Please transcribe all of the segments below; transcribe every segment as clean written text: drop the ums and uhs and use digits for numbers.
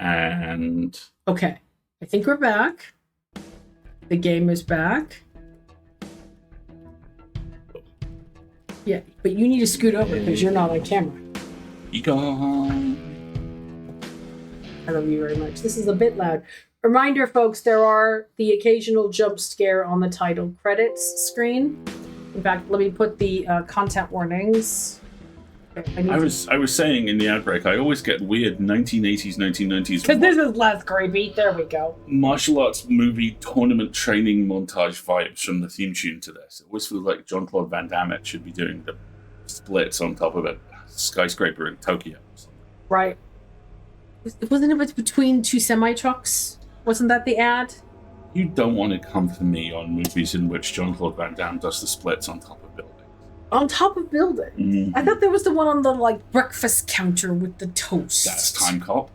And... Okay. I think we're back. The game is back. Yeah, but you need to scoot over because you're not on camera. Egon. I love you very much. This is a bit loud. Reminder, folks, there are the occasional jump scare on the title credits screen. In fact, let me put the content warnings. Okay, I was saying in the outbreak, I always get weird 1980s, 1990s... Because this is less creepy. There we go. Martial arts movie tournament training montage vibes from the theme tune to this. It always feels like Jean-Claude Van Damme should be doing the splits on top of a skyscraper in Tokyo. Right. Wasn't it between two semi-trucks? Wasn't that the ad? You don't want to come for me on movies in which Jean-Claude Van Damme does the splits on top of buildings. On top of buildings? Mm-hmm. I thought there was the one on the breakfast counter with the toast. That's Time Cop.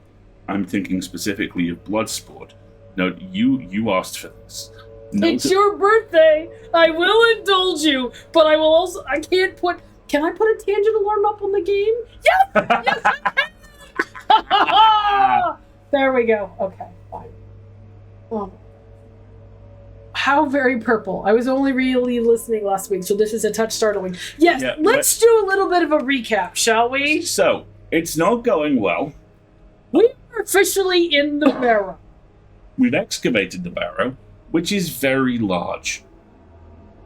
I'm thinking specifically of Bloodsport. No, you asked for this. It's your birthday. I will indulge you, but I will also. I can't put. Can I put a tangent alarm up on the game? Yes, yes, I can. There we go. Okay, fine. Oh. How very purple. I was only really listening last week, so this is a touch startling. Yes, yeah, let's do a little bit of a recap, shall we? So, it's not going well. We are officially in the barrow. We've excavated the barrow, which is very large.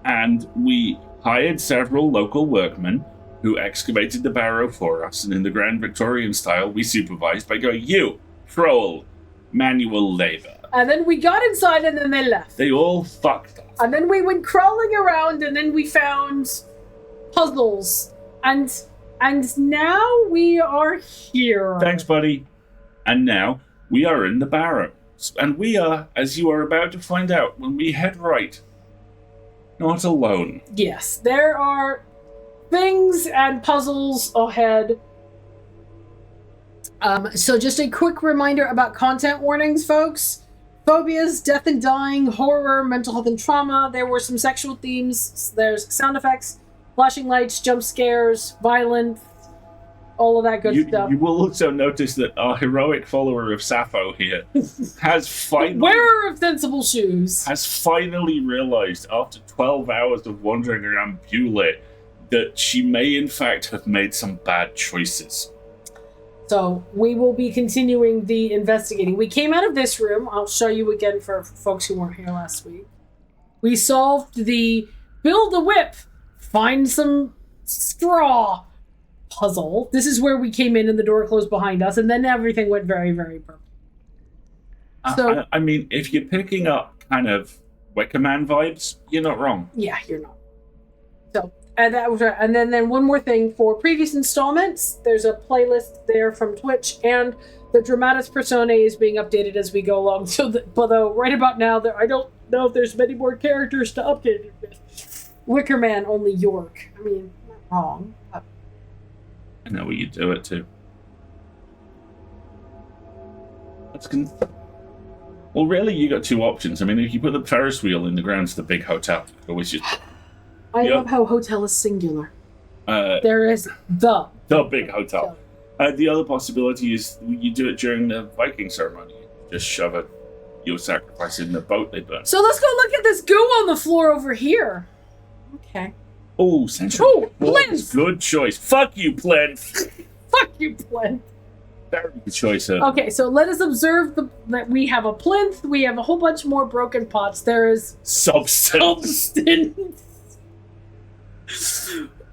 And we hired several local workmen who excavated the barrow for us, and in the Grand Victorian style, we supervised by going, you, troll, manual labor. And then we got inside and then they left. They all fucked us. And then we went crawling around and then we found puzzles. And now we are here. Thanks, buddy. And now we are in the barrow. And we are, as you are about to find out when we head right, not alone. Yes, there are things and puzzles ahead. So just a quick reminder about content warnings, folks. Phobias, death and dying, horror, mental health and trauma. There were some sexual themes. There's sound effects, flashing lights, jump scares, violence, all of that good stuff. You will also notice that our heroic follower of Sappho here has finally... wearer of sensible shoes. Has finally realized, after 12 hours of wandering around Beulah, that she may in fact have made some bad choices. So we will be continuing the investigating. We came out of this room. I'll show you again for folks who weren't here last week. We solved the build a whip, find some straw puzzle. This is where we came in and the door closed behind us, and then everything went very, very purple. So, I mean, if you're picking up kind of Wicker Man vibes, you're not wrong. Yeah, you're not. So, and that was right. And then one more thing for previous installments, there's a playlist there from Twitch, and the Dramatis Personae is being updated as we go along. So, although right about now, I don't know if there's many more characters to update it with. Wicker Man, only York. I mean, not wrong. But... I know what you do it to. Well, really, you got two options. I mean, if you put the Ferris wheel in the ground, it's the big hotel. Always just... I love how hotel is singular. There is the big hotel. The other possibility is you do it during the Viking ceremony. Just shove your sacrifice in the boat they burn. So let's go look at this goo on the floor over here. Okay. Oh, Central. Plinth! Good choice. Fuck you, Plinth. Fuck you, Plinth. Very good choice. Okay, so let us observe that we have a plinth. We have a whole bunch more broken pots. There is substance.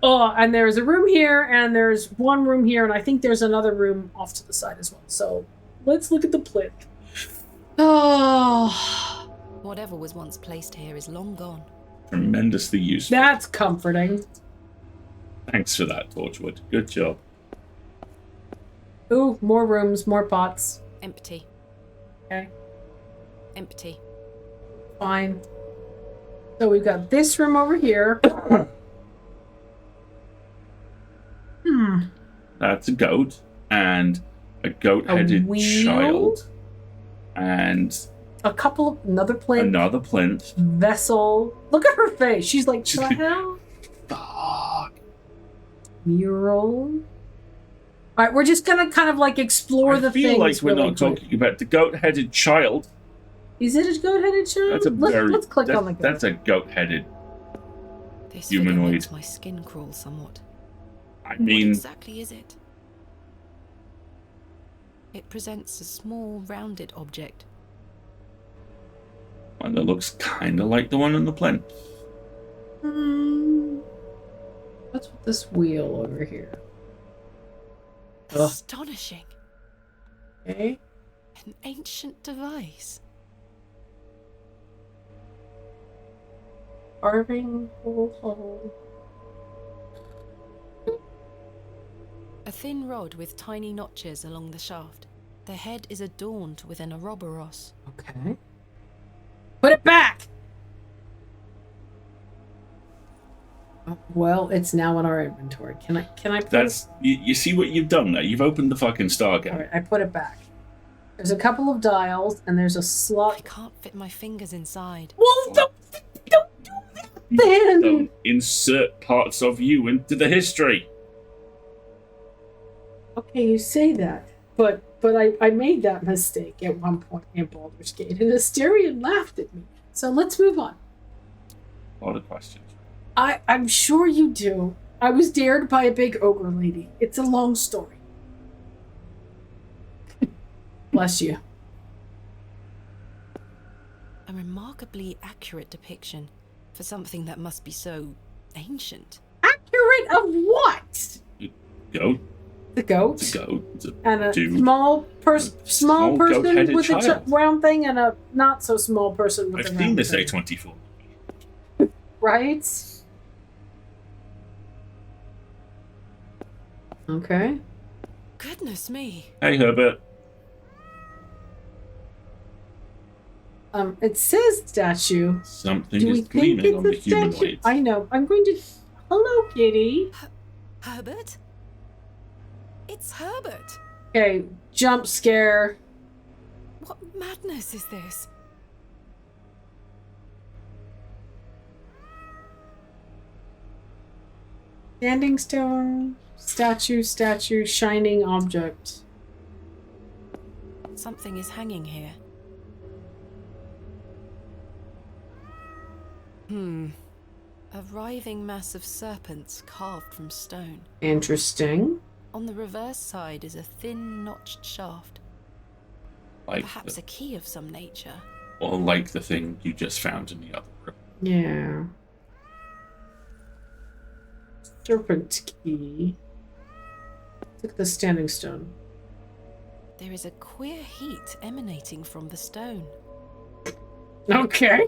Oh, and there's a room here, and there's one room here, and I think there's another room off to the side as well. So let's look at the plinth. Oh. Whatever was once placed here is long gone. Tremendously useful. That's comforting. Thanks for that, Torchwood. Good job. Ooh, more rooms, more pots. Empty. Okay. Empty. Fine. So we've got this room over here. That's a goat, and a goat-headed child, and another plinth. Vessel. Look at her face. She's like, what the hell? Fuck. Mural. All right, we're just gonna kind of like explore the things. I feel like we're really not quick. talking about the goat-headed child. Is it a goat-headed child? That's a let's click on the goat. That's a goat-headed This humanoid. figure makes my skin crawl somewhat. I mean, What exactly is it? It presents a small, rounded object. one that looks kind of like the one on the plinth. What's with this wheel over here? Ugh. Astonishing. Okay. An ancient device. Carving hole. A thin rod with tiny notches along the shaft. The head is adorned with an Ouroboros. Okay. Put it back! Oh, well, it's now in our inventory. Can I put That's you see what you've done there. You've opened the fucking Stargate. Alright, I put it back. There's a couple of dials, and there's a I slot. can't fit my fingers inside. Well, don't do that then! Don't insert parts of you into the history. Okay, you say that, but I made that mistake at one point in Baldur's Gate, and Asterion laughed at me. So let's move on. A lot of questions. I'm sure you do. I was dared by a big ogre lady. It's a long story. Bless you. A remarkably accurate depiction for something that must be so ancient. Accurate of what? Goat. The goat. It's a goat. It's a And a dude. small person goat-headed with a child. round thing, and a not so small person with I've a seen round this thing. A24. Right? Okay. Goodness me. Hey, Herbert. It says statue. Something Do we is think gleaming on the it's a statue? humanoid. I know. I'm going to. Hello, kitty. Herbert? It's Herbert. Okay, jump scare. What madness is this? Standing stone, statue, shining object. Something is hanging here. A writhing mass of serpents carved from stone. Interesting. On the reverse side is a thin, notched shaft. Like Perhaps a key of some nature. or like the thing you just found in the other room. Yeah. Serpent key. Look at the standing stone. There is a queer heat emanating from the stone. Okay.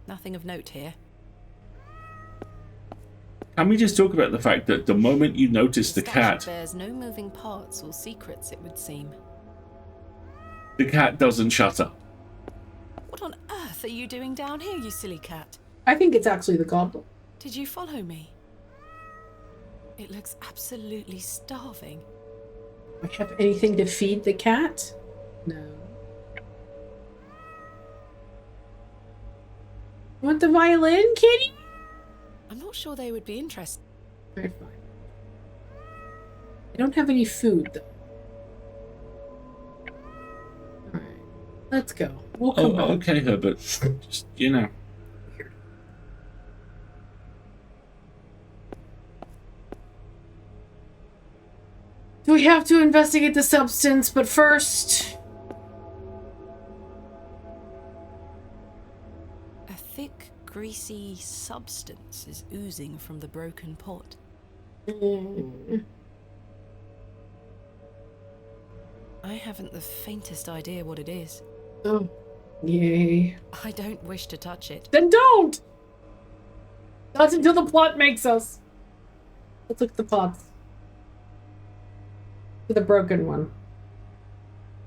Nothing of note here. Can we just talk about the fact that the moment you notice the Statue cat bears no moving parts or secrets, it would seem. doesn't shut up? What on earth are you doing down here, you silly cat? I think it's actually the goblin. Did you follow me? It looks absolutely starving. Do I have anything to feed the cat? No. Want the violin, kitty? I'm not sure they would be interested. Very fine. I don't have any food, though. Alright. Let's go. We'll come back. Okay, Herbert. Just, you know. Do we have to investigate the substance? But first... A thick, greasy substance is oozing from the broken pot. I haven't the faintest idea what it is. Oh. Yay. I don't wish to touch it. Then don't! Not until the plot makes us. Let's look at the pots. For the broken one.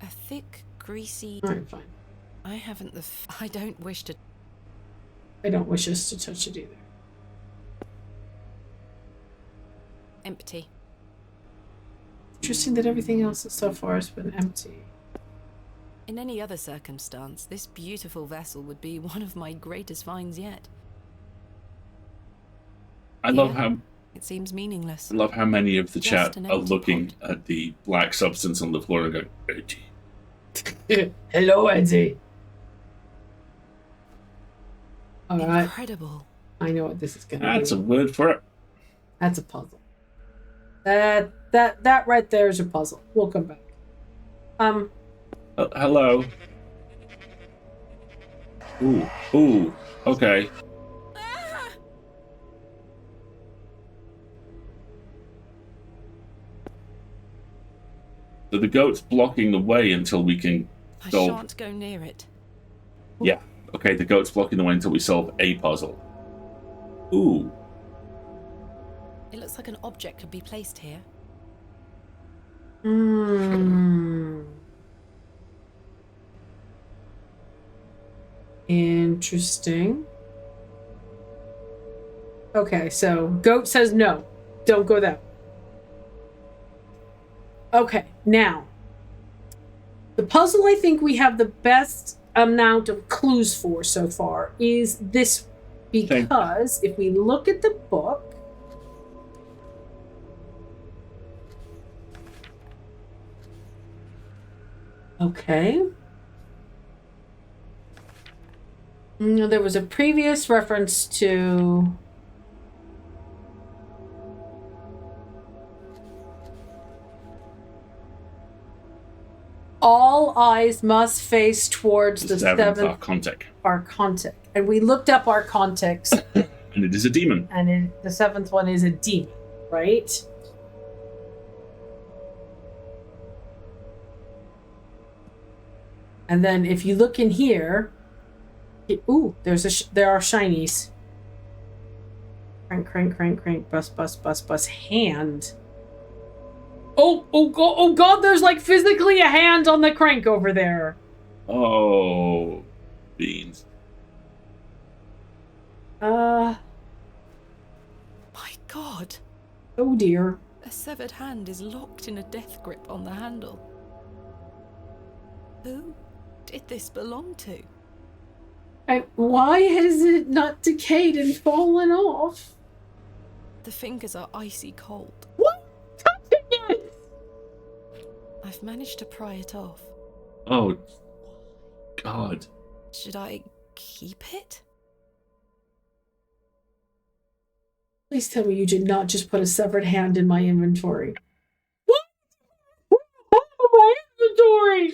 A thick, greasy... Alright, fine. I haven't the... I don't wish to... I don't wish us to touch it either. Empty. Interesting that everything else so far has been empty. In any other circumstance, this beautiful vessel would be one of my greatest finds yet. I love how It seems meaningless. I love how many of the Just chat an are empty looking pot. at the black substance on the floor and going, "Edgy." Hello, Eddie. All right. Incredible. I know what this is gonna That's be. a word for it. That's a puzzle. That right there is a puzzle. We'll come back. Hello. Ooh. Okay. So the goat's blocking the way until we can I solve. shan't go near it. Yeah. Okay, the goat's blocking the way until we solve a puzzle. Ooh. It looks like an object could be placed here. Interesting. Okay, so goat says no. Don't go that way. Okay, now. The puzzle I think we have the best amount of clues for so far is this, because if we look at the book, okay. No, there was a previous reference to all eyes must face towards the seventh Archontic. And we looked up Archontics. And it is a demon. And the seventh one is a demon, right? And then if you look in here, ooh, there are shinies. Crank, bus, hand. Oh god, there's like physically a hand on the crank over there. Oh, beans. My god. Oh dear. A severed hand is locked in a death grip on the handle. Who did this belong to? And why has it not decayed and fallen off? The fingers are icy cold. What? Touching it! I've managed to pry it off. Oh, God. Should I keep it? Please tell me you did not just put a severed hand in my inventory. What? My inventory!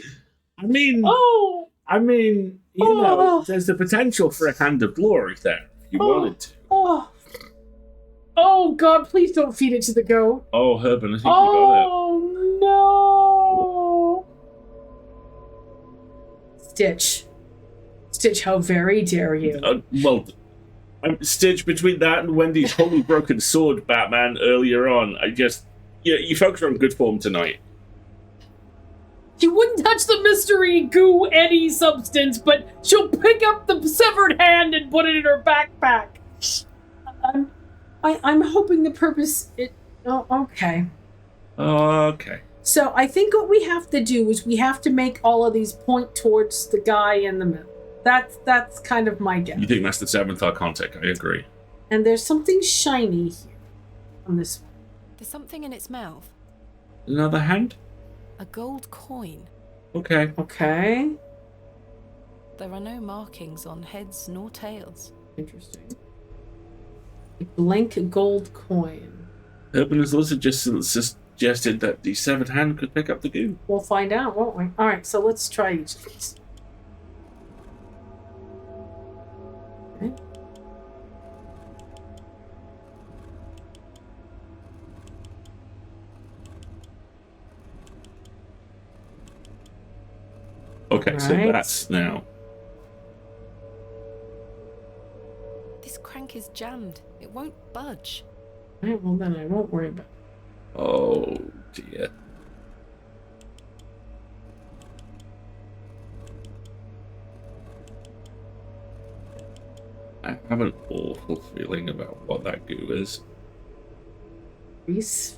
You know, there's the potential for a hand of glory there if you wanted to. Oh God, please don't feed it to the goat. Oh, Herb, I think you got it. Oh no! Stitch, how very dare you? Well, I'm Stitch between that and Wendy's holy broken sword Batman earlier on. You folks are on good form tonight. She wouldn't touch the mystery goo any substance, but she'll pick up the severed hand and put it in her backpack. I'm hoping the purpose. Oh, okay. Okay. So I think what we have to do is we have to make all of these point towards the guy in the middle. That's kind of my guess. You think that's the seventh Archontic? I agree. And there's something shiny here on this one. There's something in its mouth. Another hand? A gold coin. Okay. Okay. There are no markings on heads nor tails. Interesting. A blank gold coin. Urban has also just suggested that the severed hand could pick up the goo. We'll find out, won't we? All right, so let's try each of these. Okay. Okay, so Right. that's now. This crank is jammed. It won't budge. All right, well then I won't worry about it. Oh dear. I have an awful feeling about what that goo is. Grease.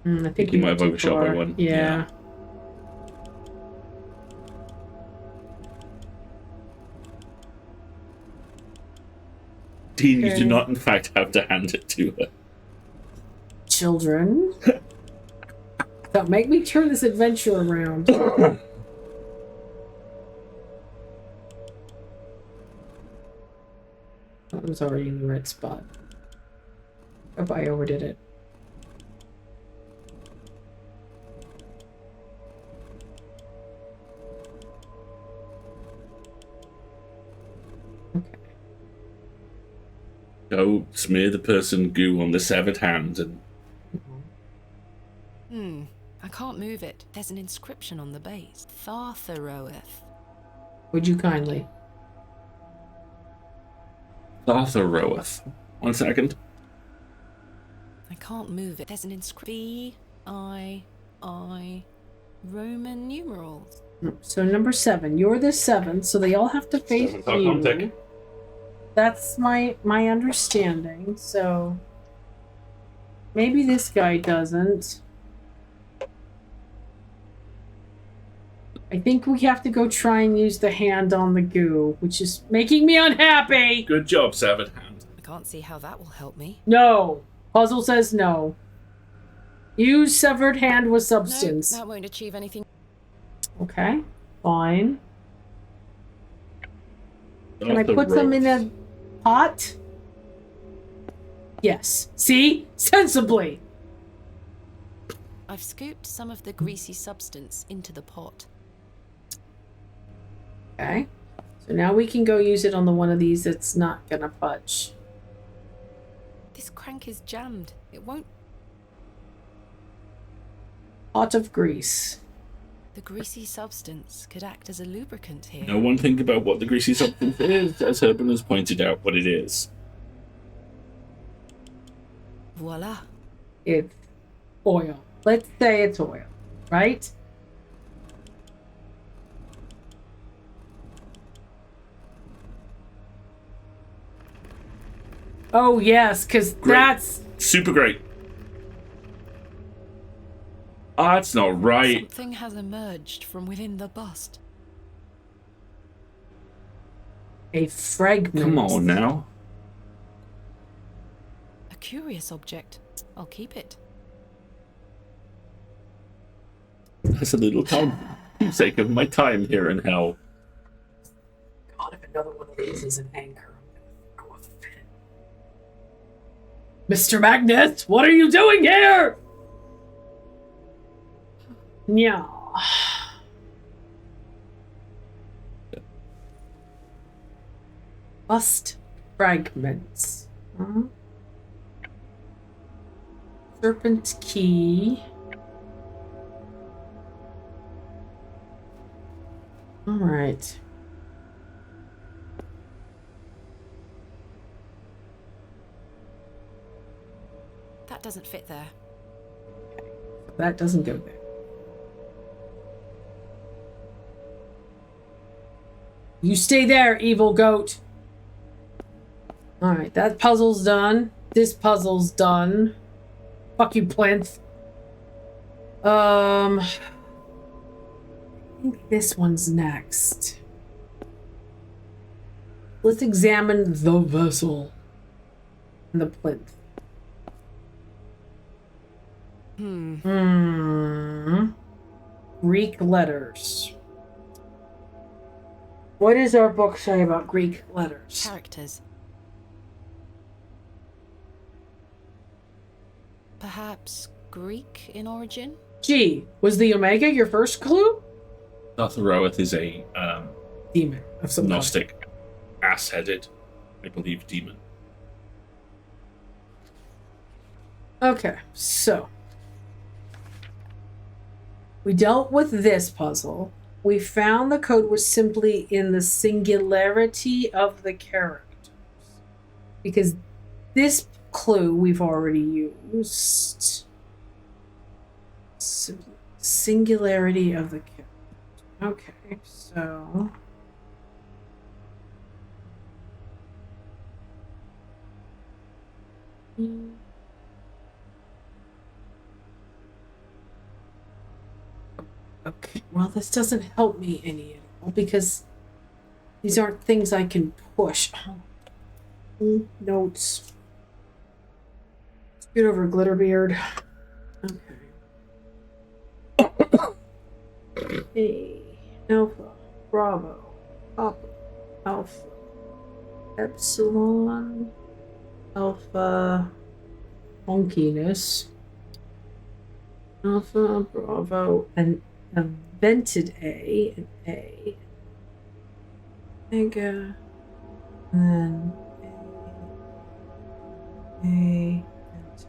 I think you we might have went too overshot by far. one. Yeah. Dean, you Okay. do not, in fact, have to hand it to her. Children. Don't make me turn this adventure around. I was already in the right spot. Hope I overdid it. Okay. Go smear the person goo on the severed hand and I can't move it. There's an inscription on the base. Thartharoeth. Would you kindly? Thartharoeth. 1 second. I can't move it. There's an inscription. V-I-I. Roman numerals. So number 7. You're the 7, so they all have to face 7 o'clock on tick. you. That's my understanding. So maybe this guy doesn't. I think we have to go try and use the hand on the goo, which is making me unhappy. Good job, severed hand. I can't see how that will help me. No. Puzzle says no. Use severed hand with substance. No, that won't achieve anything. Okay. Fine. Can I put them in a pot? Yes. See? Sensibly. I've scooped some of the greasy substance into the pot. Okay. So now we can go use it on the one of these that's not gonna budge. This crank is jammed. It won't. Pot of grease. The greasy substance could act as a lubricant here. No one think about what the greasy substance is, as Urban has pointed out what it is. Voila. It's oil. Let's say it's oil, right? Oh, yes, because that's... Super great. Ah, that's not right. Something has emerged from within the bust. a fragment. Come on now. A curious object. I'll keep it. That's a little time. Sake of my time here in hell. God, if another one of these is an anchor, I'm gonna go with a fit. Mr. Magnus, what are you doing here? Yeah. Bust fragments. Serpent key. All right. That doesn't fit there. That doesn't go there. You stay there, evil goat. Alright, that puzzle's done. This puzzle's done. Fuck you, plinth. I think this one's next. Let's examine the vessel and the plinth. Greek letters. What does our book say about Greek letters? Characters. Perhaps Greek in origin? G. Was the Omega your first clue? Dartharoeth is a Demon of some kind. Gnostic, ass-headed, I believe, demon. Okay, so we dealt with this puzzle. We found the code was simply in the singularity of the characters. Because this clue we've already used. Singularity of the characters. Okay, so... Okay, well, this doesn't help me any at all because these aren't things I can push. Notes. Let's get over Glitterbeard. Okay. A, Alpha, Bravo, Papa, Alpha, Epsilon, Alpha, Honkiness, Alpha, Bravo, and Vented A, and A, Omega, and then A, and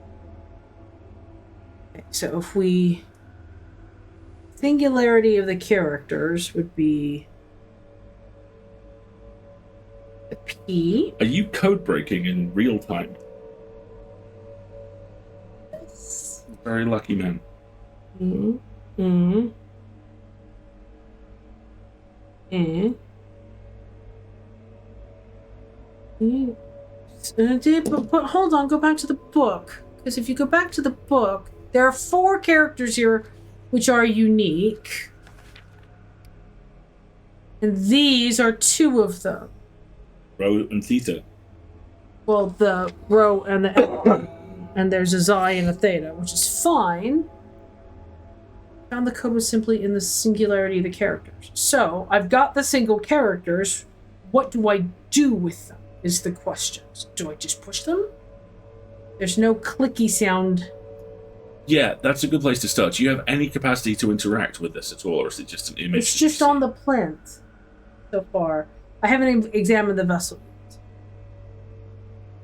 okay, so if we singularity of the characters would be the P. Are you code breaking in real time? Very lucky man. Mm, mm, mm, mm. But hold on, go back to the book. Because if you go back to the book, there are 4 characters here which are unique. And these are 2 of them. Rho and Theta. Well, the Rho and the Alpha. And there's a Xi and a Theta, which is fine. Found the code was simply in the singularity of the characters. So, I've got the single characters. What do I do with them, is the question. Do I just push them? There's no clicky sound. Yeah, that's a good place to start. Do you have any capacity to interact with this at all, or is it just an image? It's just on the plinth so far. I haven't examined the vessel yet.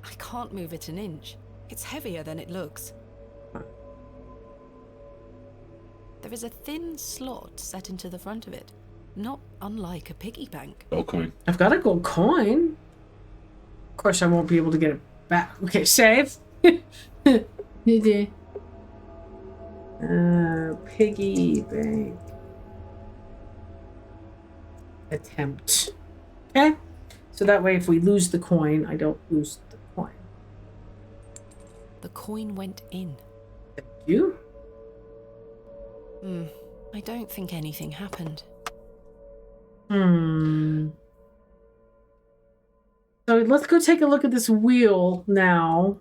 I can't move it an inch. It's heavier than it looks. There is a thin slot set into the front of it, not unlike a piggy bank. Gold coin. I've got a gold coin. Of course, I won't be able to get it back. Okay, save. Piggy bank. Attempt. Okay. So that way, if we lose the coin, I don't lose the coin. The coin went in. Thank you. I don't think anything happened. So let's go take a look at this wheel now.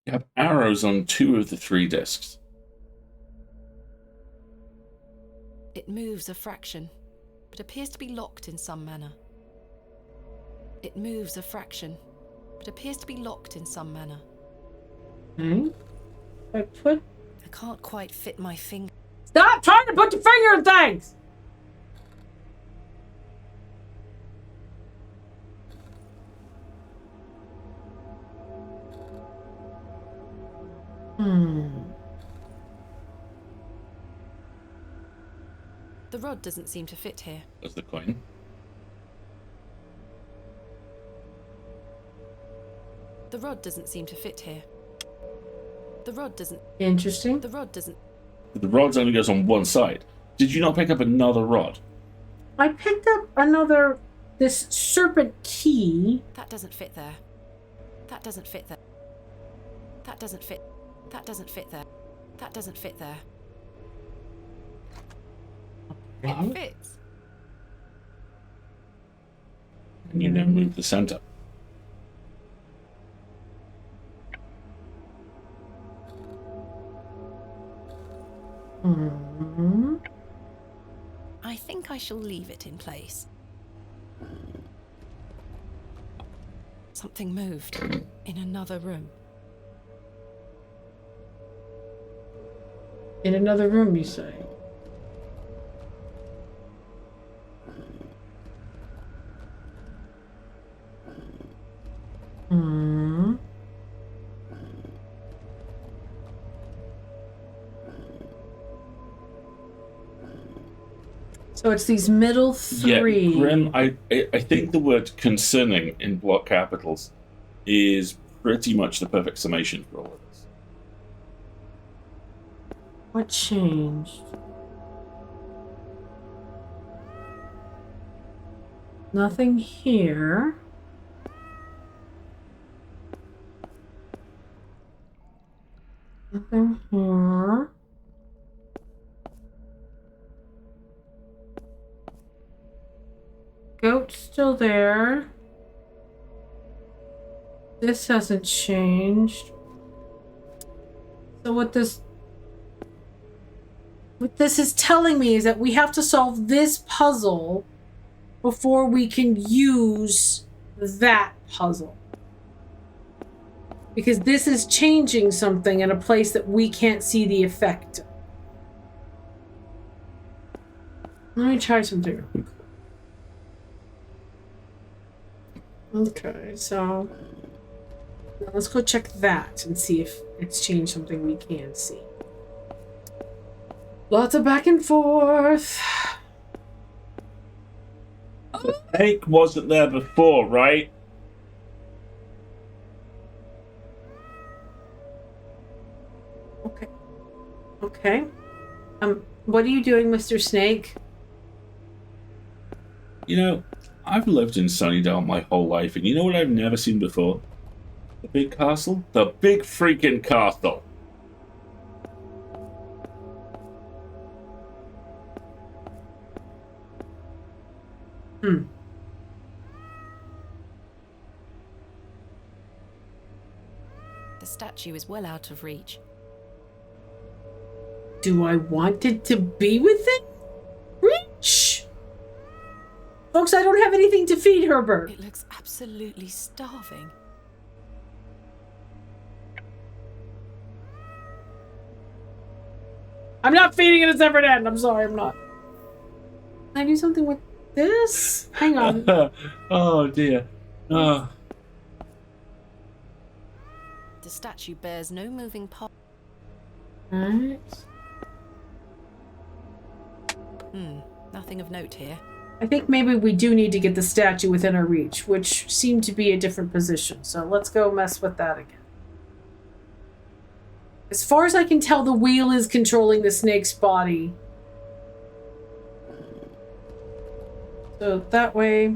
You have arrows on 2 of the 3 discs. It moves a fraction, but appears to be locked in some manner. It moves a fraction, but appears to be locked in some manner. Okay. I can't quite fit my finger. Stop trying to put your finger in things! The rod doesn't seem to fit here. That's the coin. The rod doesn't seem to fit here. The rod doesn't. Interesting. The rod doesn't. The rod only goes on one side. Did you not pick up another rod? I picked up another. This serpent key. That doesn't fit there. That doesn't fit there. That doesn't fit. That doesn't fit there. That doesn't fit there. It fits. And you now move the center. I think I shall leave it in place. Something moved in another room. In another room, you say? So it's these middle 3. Yeah, Grim, I think the word concerning in block capitals is pretty much the perfect summation for all of this. What changed? Nothing here. Nothing here. This hasn't changed. So what this is telling me is that we have to solve this puzzle before we can use that puzzle. Because this is changing something in a place that we can't see the effect of. Let me try something. Okay, so now let's go check that and see if it's changed something we can see. Lots of back and forth. The snake wasn't there before, right? Okay. Okay. What are you doing, Mr. Snake? You know, I've lived in Sunnydale my whole life, and you know what I've never seen before? The big castle? The big freaking castle! The statue is well out of reach. Do I want it to be within reach? Folks, I don't have anything to feed Herbert. It looks absolutely starving. I'm not feeding it a separate end. I'm sorry, I'm not. Can I do something with this? Hang on. Oh dear. Oh. The statue bears no moving part. Alright. Nothing of note here. I think maybe we do need to get the statue within our reach, which seemed to be a different position. So let's go mess with that again. As far as I can tell, the wheel is controlling the snake's body. So that way...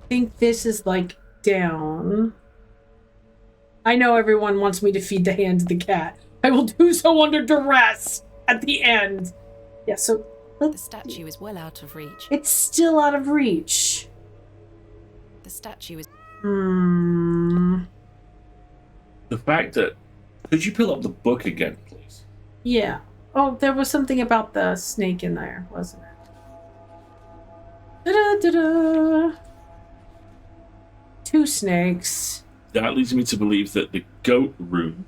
I think this is like down. I know everyone wants me to feed the hand to the cat. I will do so under duress at the end. Yeah, so... The statue is well out of reach. It's still out of reach. The statue is... The fact that... Could you pull up the book again, please? Yeah. Oh, there was something about the snake in there, wasn't it? Da-da-da-da. 2 snakes. That leads me to believe that the goat room...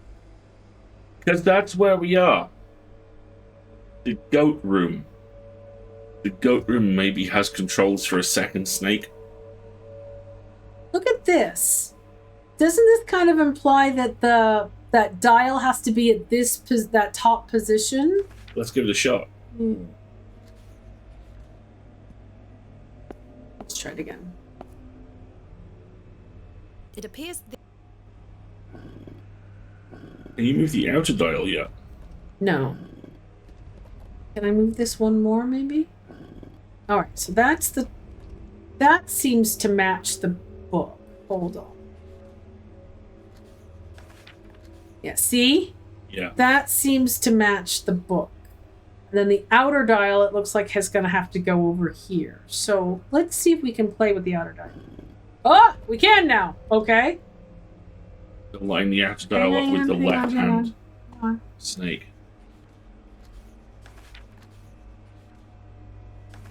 Because that's where we are. The goat room. The goat room maybe has controls for a second snake. Look at this. Doesn't this kind of imply that that dial has to be at that top position? Let's give it a shot. Let's try it again. It appears... Can you move the outer dial yet? No. Can I move this one more, maybe? Alright, so that seems to match the book. Hold on. Yeah, see? Yeah. That seems to match the book. And then the outer dial, it looks like, is going to have to go over here. So let's see if we can play with the outer dial. Oh, we can now. Okay. Line the outer dial up with the left hand snake.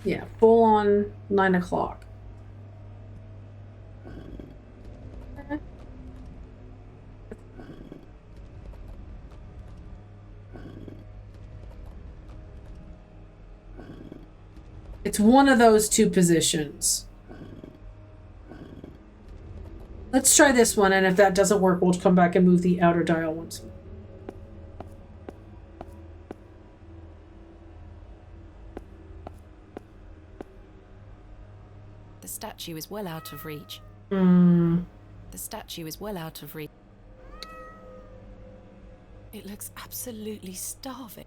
Yeah, full on 9 o'clock. It's one of those 2 positions. Let's try this one, and if that doesn't work, we'll come back and move the outer dial once more. The statue is well out of reach. The statue is well out of reach. It looks absolutely starving.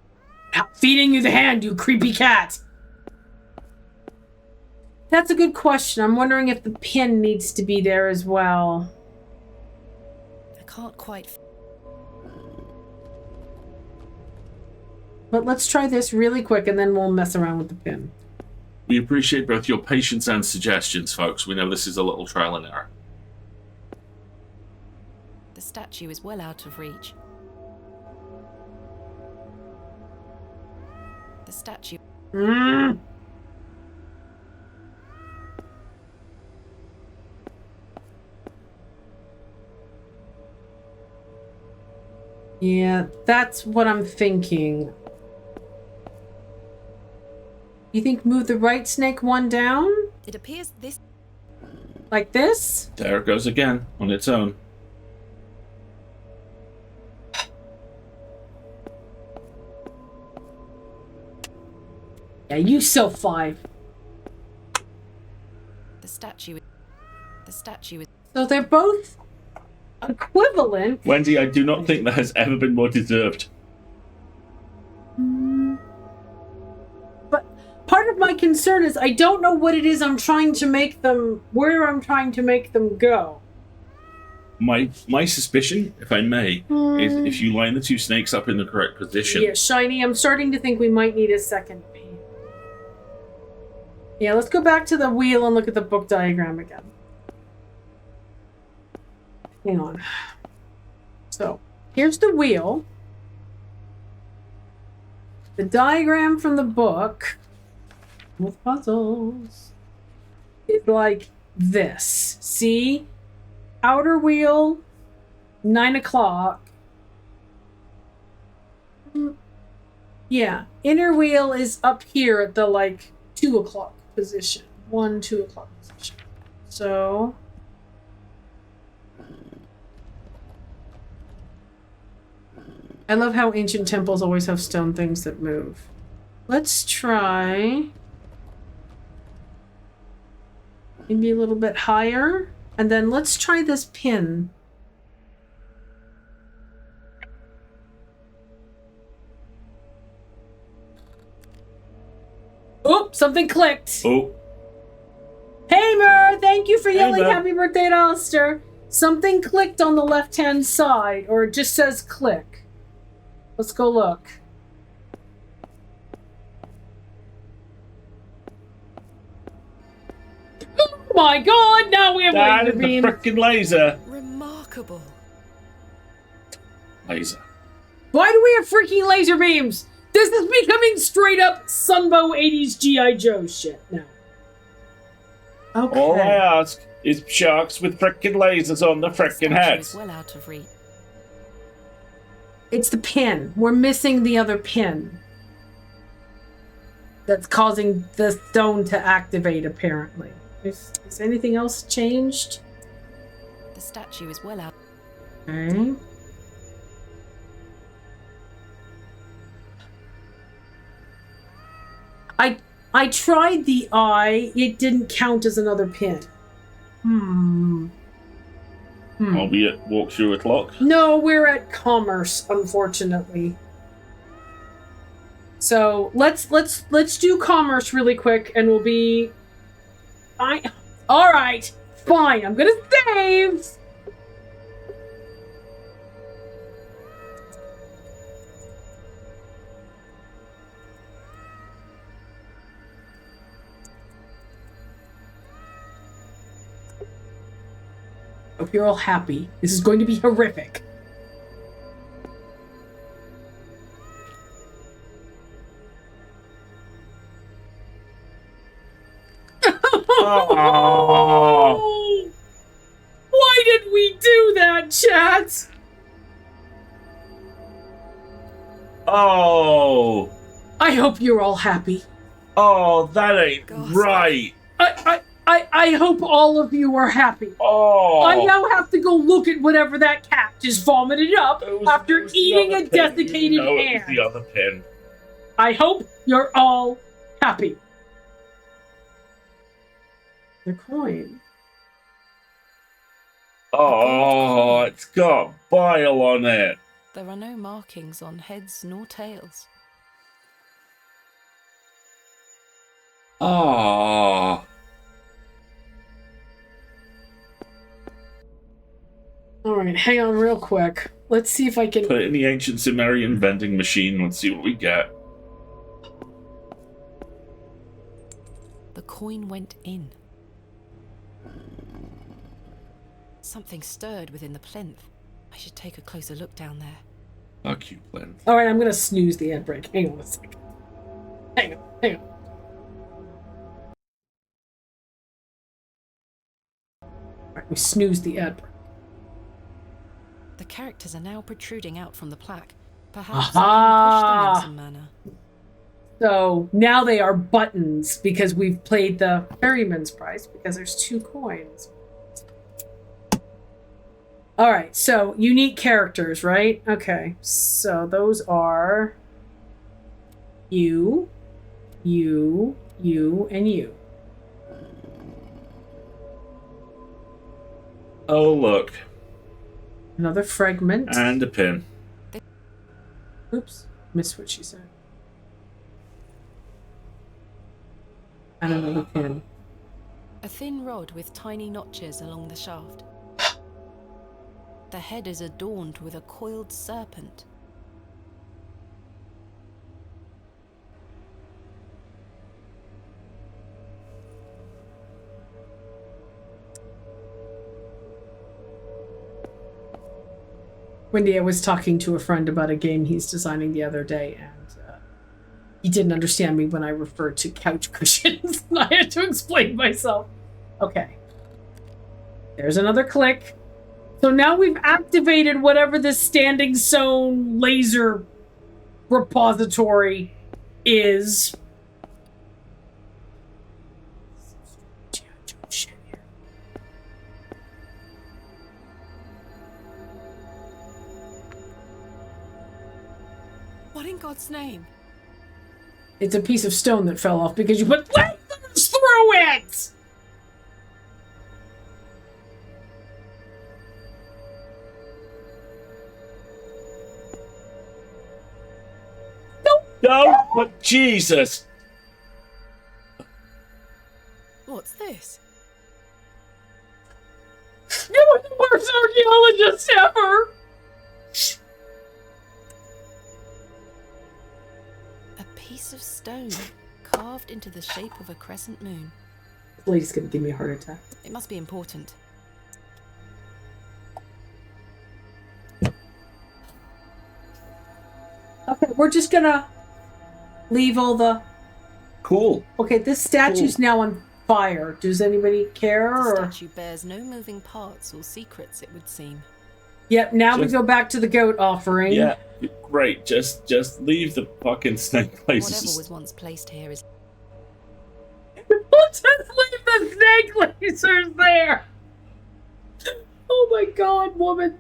Not feeding you the hand, you creepy cat! That's a good question. I'm wondering if the pin needs to be there as well. I can't quite... But let's try this really quick, and then we'll mess around with the pin. We appreciate both your patience and suggestions, folks. We know this is a little trial and error. The statue is well out of reach. The statue... Yeah, that's what I'm thinking. You think move the right snake one down? It appears this... Like this? There it goes again, on its own. Yeah, you sell 5. The statue is... So they're both equivalent. Wendy, I do not think that has ever been more deserved. But part of my concern is I don't know what it is I'm trying to make them, where I'm trying to make them go. My suspicion, if I may, is if you line the 2 snakes up in the correct position. Yeah, Shiny, I'm starting to think we might need a second piece. Yeah, let's go back to the wheel and look at the book diagram again. Hang on. So, here's the wheel. The diagram from the book with puzzles is like this. See? Outer wheel, 9 o'clock. Yeah. Inner wheel is up here at the, like, 2 o'clock position. 2 o'clock position. So... I love how ancient temples always have stone things that move. Let's try... maybe a little bit higher. And then let's try this pin. Oh, something clicked. Oh. Hey, Mer, thank you for yelling Mer. happy birthday to Alistair. Something clicked on the left-hand side, or it just says click. Let's go look. Oh my god, now we have That laser is the beams. frickin' laser. remarkable. Laser. Why do we have freaking laser beams? This is becoming straight up Sunbow 80s G.I. Joe shit now. Okay. All I ask is sharks with frickin' lasers on the The frickin' statue heads. is well out of reach. It's the pin. We're missing the other pin. That's causing the stone to activate, apparently. Is anything else changed? The statue is well out. Okay. I tried the eye. It didn't count as another pin. Albeit walk through a clock. No, we're at commerce, unfortunately. So let's do commerce really quick, and we'll be. All right, fine. I'm gonna save. Hope you're all happy. This is going to be horrific. Oh. Why did we do that, chat? Oh. I hope you're all happy. Oh, that ain't Gosh. right. I hope all of you are happy. Oh. I now have to go look at whatever that cat just vomited up It was- after it was the eating other a pin. desiccated You know it hand. was the other pin. I hope you're all happy. The coin. Oh, it's got bile on it. There are no markings on heads nor tails. Oh. Alright, hang on real quick. Let's see if I can... Put it in the ancient Sumerian vending machine. Let's see what we get. coin went in. Something stirred within the plinth. I should take a closer look down there. Fuck you, Glenn. All right, I'm gonna snooze the ad break. Hang on a second. Hang on. All right, we snooze the ad break. The characters are now protruding out from the plaque. Perhaps I can push them in some manner. So now they are buttons because we've played the ferryman's price because there's 2 coins. All right, so unique characters, right? Okay, so those are you, and you. Oh, look. Another fragment. And a pin. Oops, missed what she said. And another pin. A thin rod with tiny notches along the shaft. The head is adorned with a coiled serpent. Wendy, I was talking to a friend about a game he's designing the other day, and he didn't understand me when I referred to couch cushions. And I had to explain myself. Okay. There's another click. So now we've activated whatever this standing stone laser repository is. What in God's name? It's a piece of stone that fell off because you put lasers through it! No, but Jesus! What's this? You were the worst archaeologist ever! A piece of stone carved into the shape of a crescent moon. This lady's gonna give me a heart attack. It must be important. Okay, we're just gonna leave all the... Cool. Okay, this statue's now on fire. Does anybody care? The Or... statue bears no moving parts or secrets, it would seem. Yep, now we Just- go back to the goat offering. Yeah, great. Just leave the fucking snake Whatever places. was once placed here is... We'll just leave the snake lasers there! Oh my god, woman.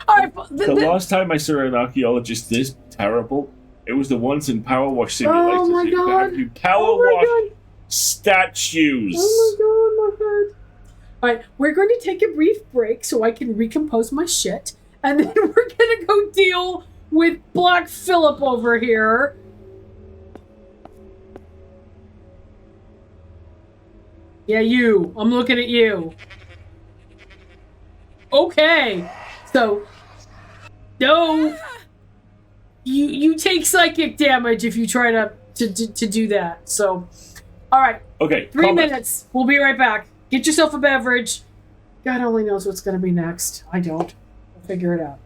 Alright, The last time I saw an archaeologist this terrible, it was the ones in Power Wash Simulators. Oh my god. You power Oh my wash god. statues. Oh my god, my head. Alright, we're going to take a brief break so I can recompose my shit. And then we're going to go deal with Black Phillip over here. Yeah, you. I'm looking at you. Okay. So, no. You take psychic damage if you try to do that. So, all right. Okay. 3 combat. minutes. We'll be right back. Get yourself a beverage. God only knows what's going to be next. I don't. We'll figure it out.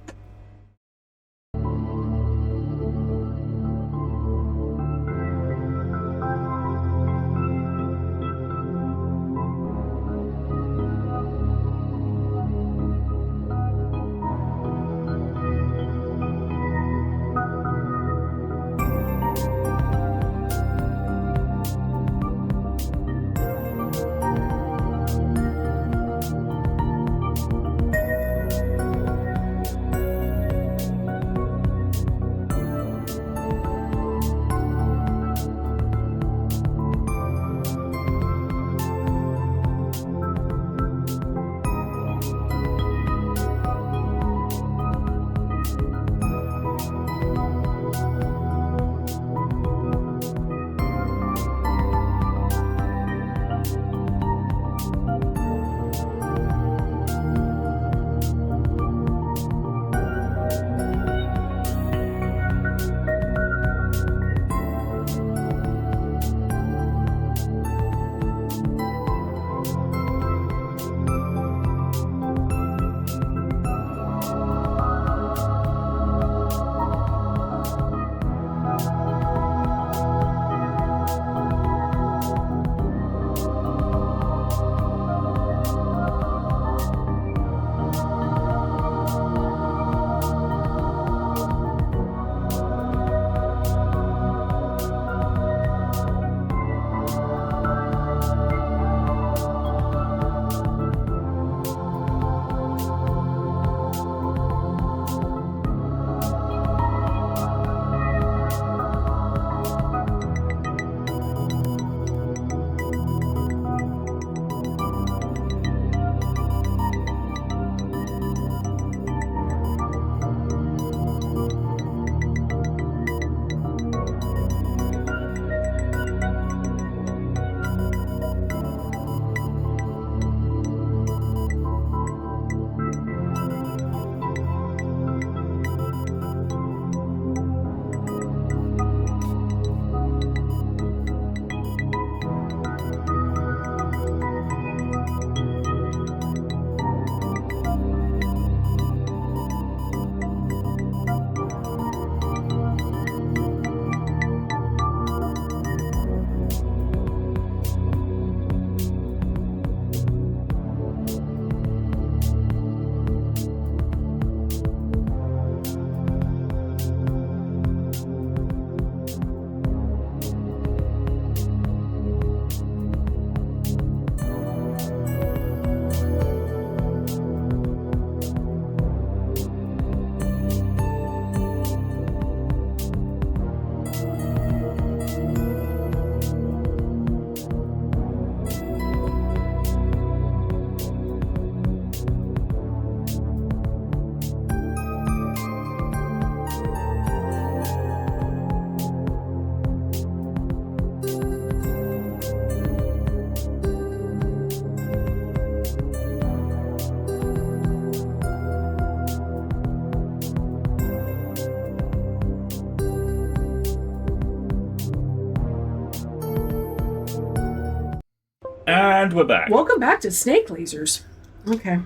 And we're back. Welcome back to Snake Lasers. Okay.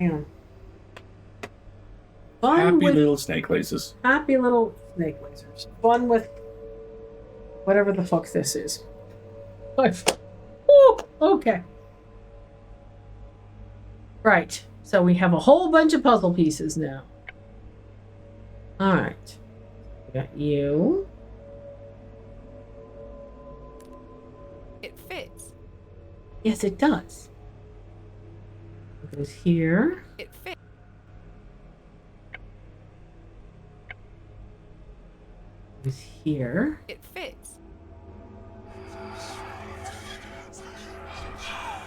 Hang on. Happy little snake lasers. Happy little snake lasers. Fun with whatever the fuck this is. Ooh, okay. Right. So we have a whole bunch of puzzle pieces now. Alright. We got you. It fits. Yes, it does. It goes here. It fits. It goes here. It fits.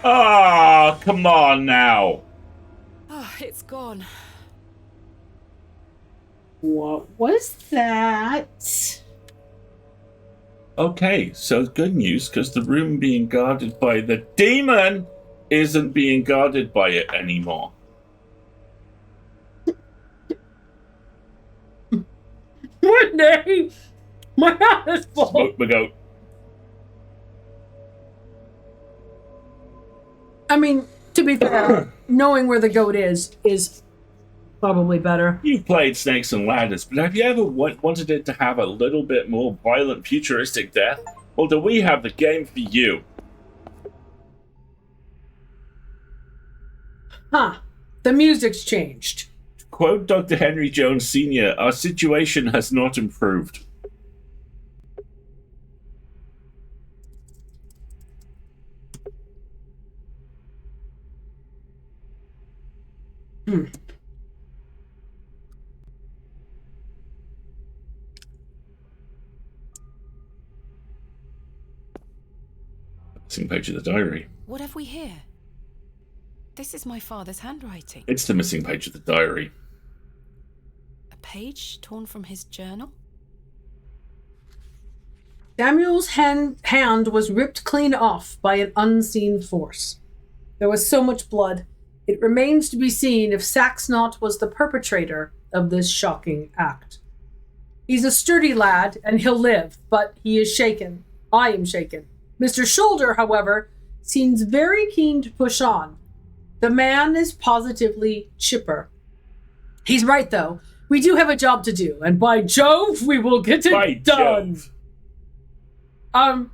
Ah, come on now. Ah, it's gone. What was that? Okay, so good news, because the room being guarded by the demon isn't being guarded by it anymore. Renee! My hand is full! Smoke the goat. I mean, to be fair, knowing where the goat is probably better. You've played Snakes and Ladders, but have you ever wanted it to have a little bit more violent, futuristic death? Well, do we have the game for you? Huh. The music's changed. To quote Dr. Henry Jones Sr., our situation has not improved. Hmm. Missing page of the diary. What have we here? This is my father's handwriting. It's the missing page of the diary. A page torn from his journal? Samuel's hand was ripped clean off by an unseen force. There was so much blood. It remains to be seen if Saxnot was the perpetrator of this shocking act. He's a sturdy lad, and he'll live, but he is shaken. I am shaken. Mr. Shoulder, however, seems very keen to push on. The man is positively chipper. He's right, though. We do have a job to do, and by Jove, we will get it done. Jove.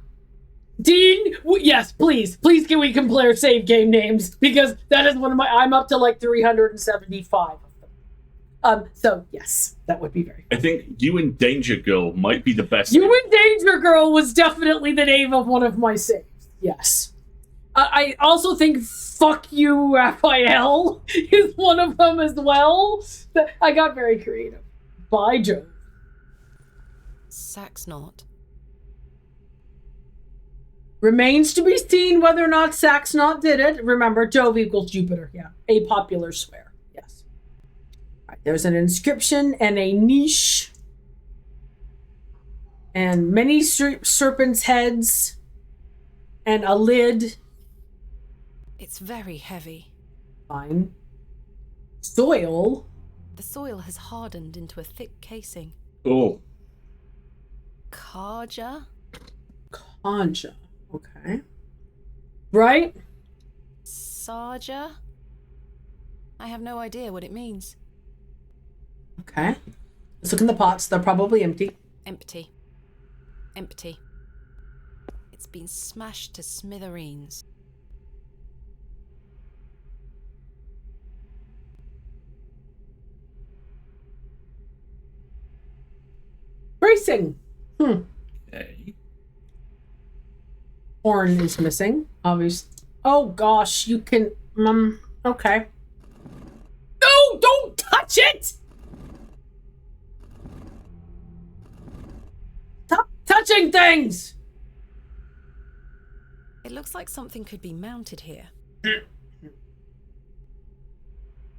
Dean, yes, please can we compare save game names, because that is one of I'm up to like 375 of them. So yes, that would be very I think You and Danger Girl might be the best. You and Danger Girl was definitely the name of one of my saves. Yes. I also think Fuck You, Raphael is one of them as well. I got very creative. By Jove. Saxnot. Remains to be seen whether or not Saxnot did it. Remember, Jove equals Jupiter. Yeah. A popular swear. Yes. All right, there's an inscription and a niche. And many serpents' heads. And a lid. It's very heavy. Fine. Soil. The soil has hardened into a thick casing. Oh. Karja? Kanja. Okay. Right? Sarja? I have no idea what it means. Okay. Let's look in the pots. They're probably empty. Empty. Empty. It's been smashed to smithereens. Bracing. Okay. Horn is missing. Obviously. Oh gosh, you can. Okay. No, don't touch it! Stop touching things! It looks like something could be mounted here.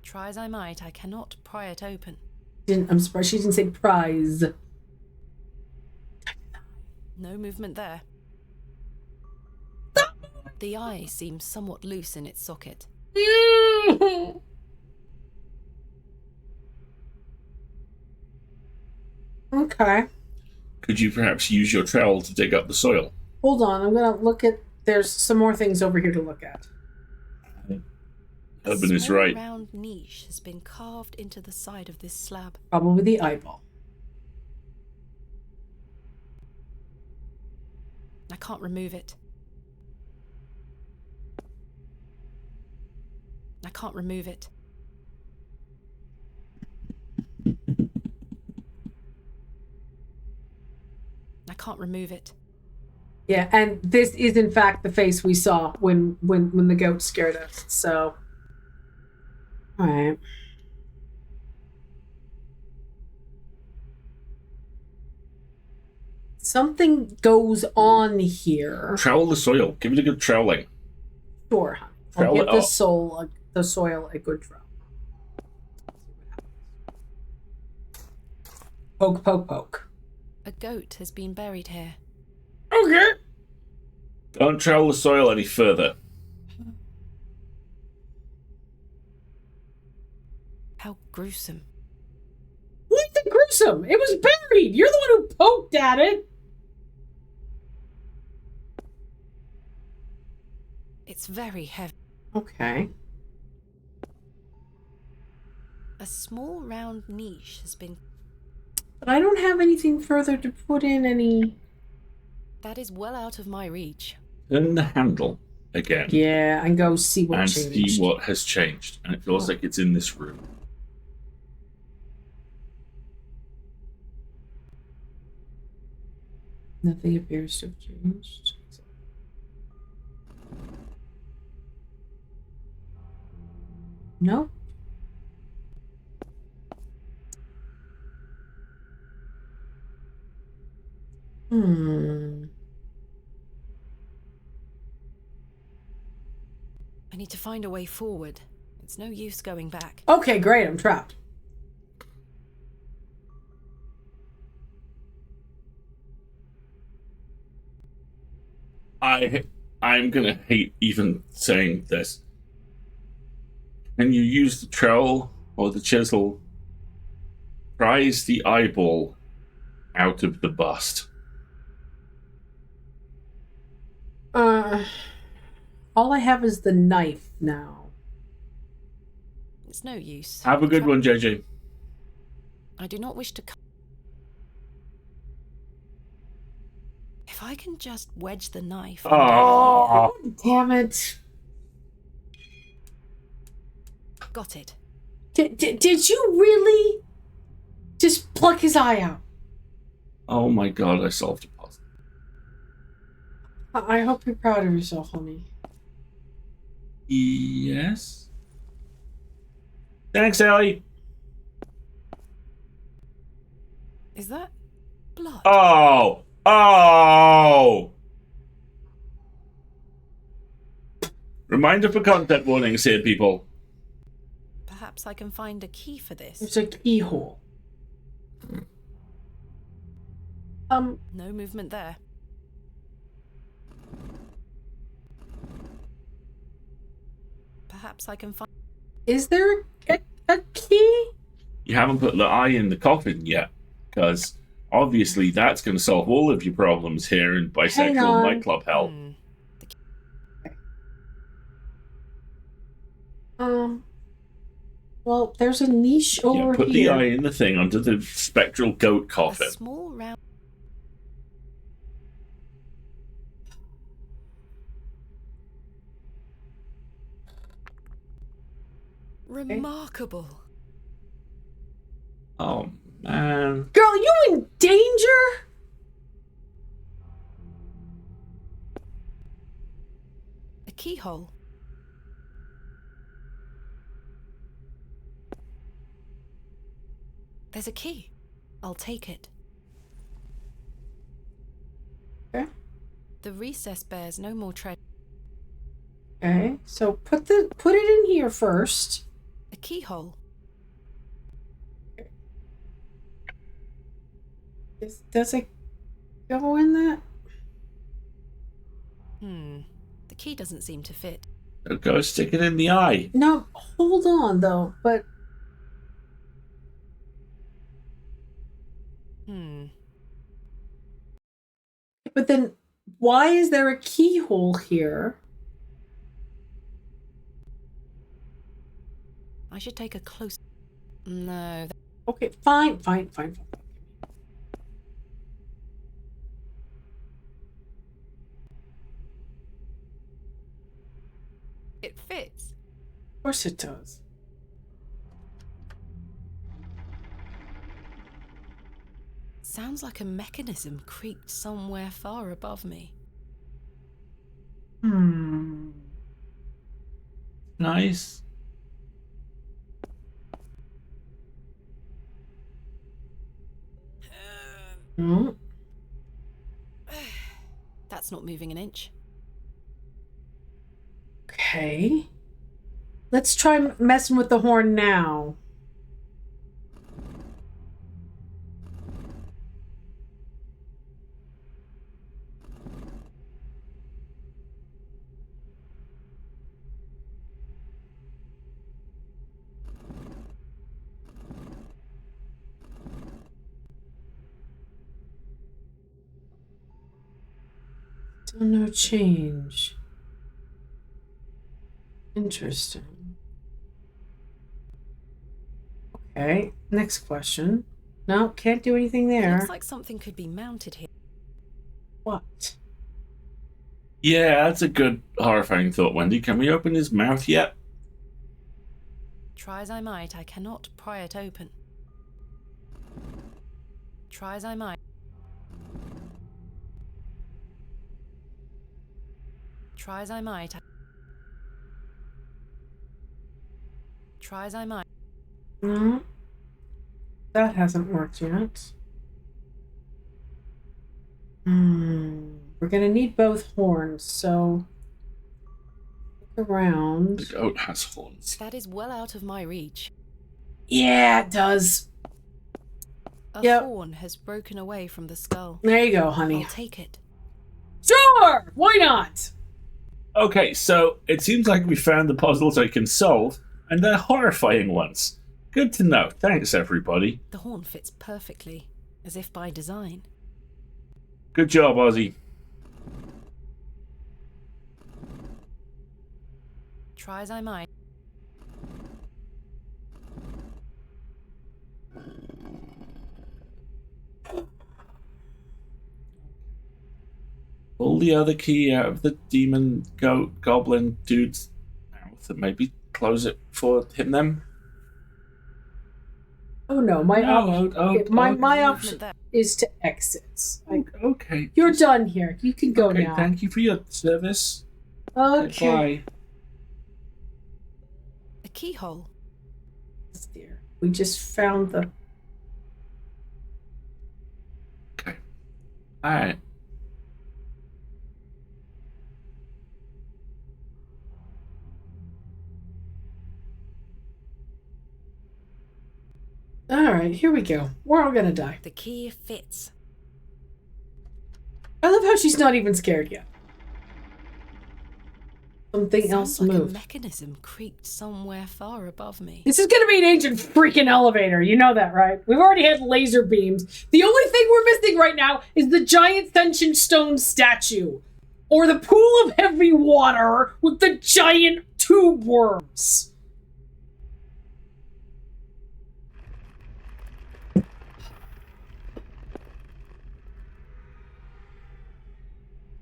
Try as I might, I cannot pry it open. I'm surprised she didn't say prize. No movement there. The eye seems somewhat loose in its socket. Okay. Could you perhaps use your trowel to dig up the soil? Hold on, I'm gonna look at there's some more things over here to look at. Urban is small right. round niche has been carved into the side of this slab. Probably the eyeball. I can't remove it. I can't remove it. I can't remove it. Yeah, and this is in fact the face we saw when the goat scared us. So, all right. Something goes on here. Trowel the soil. Give it a good troweling. Sure, honey. I'll Trowel give it the up. the soil a good trowel. Poke, poke, poke. A goat has been buried here. Okay. Don't trowel the soil any further. How gruesome. What's the gruesome? It was buried. You're the one who poked at it. It's very heavy. Okay. A small round niche has been... But I don't have anything further to put in any... That is well out of my reach. Turn the handle again. Yeah, and go see what and changed. see what has changed. And it feels like it's in this room. Nothing appears to have changed. No. I need to find a way forward. It's no use going back. Okay, great. I'm trapped. I'm gonna hate even saying this. Can you use the trowel or the chisel? Prise the eyeball out of the bust. All I have is the knife now. It's no use. Have a good one, JJ. I do not wish to... If I can just wedge the knife... Oh, Damn it. Got it. Did you really just pluck his eye out? oh my god, I solved a puzzle. I hope you're proud of yourself, honey. Yes? Thanks, Ellie. Is that blood? Oh! Oh! Reminder for content warnings here, people. Perhaps I can find a key for this. There's a keyhole. No movement there. Perhaps I can find... Is there a key? You haven't put the eye in the coffin yet, because obviously that's going to solve all of your problems here in Hang bisexual on. nightclub hell. Well, there's a niche over Yeah, put here. the eye in the thing under the spectral goat coffin. A small round... Remarkable. Oh, man. Girl, you in danger? A keyhole. There's a key. I'll take it. Okay. The recess bears no more treasure. Okay, so put it in here first. A keyhole. Does it go in that? The key doesn't seem to fit. Go stick it in the eye. No, hold on though. But but then Why is there a keyhole here? I should take a close... No. Okay, fine. It fits. Of course it does. Sounds like a mechanism creaked somewhere far above me. Nice. That's not moving an inch. Okay. Let's try messing with the horn now. Still no change. Interesting. Okay, next question. No, can't do anything there. Looks like something could be mounted here. What? Yeah, that's a good horrifying thought, Wendy. Can we open his mouth yet? Try as I might, I cannot pry it open. Try as I might. Try as I might. Try as I might. No. That hasn't worked yet. We're gonna need both horns, so look around. The goat has horns. That is well out of my reach. Yeah, it does. A horn has broken away from the skull. There you go, honey. I'll take it. Sure! Why not? Okay, so it seems like we found the puzzles I can solve, and they're horrifying ones. Good to know. Thanks, everybody. The horn fits perfectly, as if by design. Good job, Ozzy. Try as I might. Pull the other key out of the demon goat goblin dude's mouth and maybe close it before hitting them. Oh no, my option There. is to exit. Okay. You're done here. You can go Okay, now. thank you for your service. Okay. Bye. A keyhole. There. We just found the... Okay. Alright. Alright, here we go. We're all gonna die. The key fits. I love how she's not even scared yet. Something Sounds else like moved. a mechanism creaked somewhere far above me. This is gonna be an ancient freaking elevator. You know that, right? We've already had laser beams. The only thing we're missing right now is the giant tension stone statue. Or the pool of heavy water with the giant tube worms.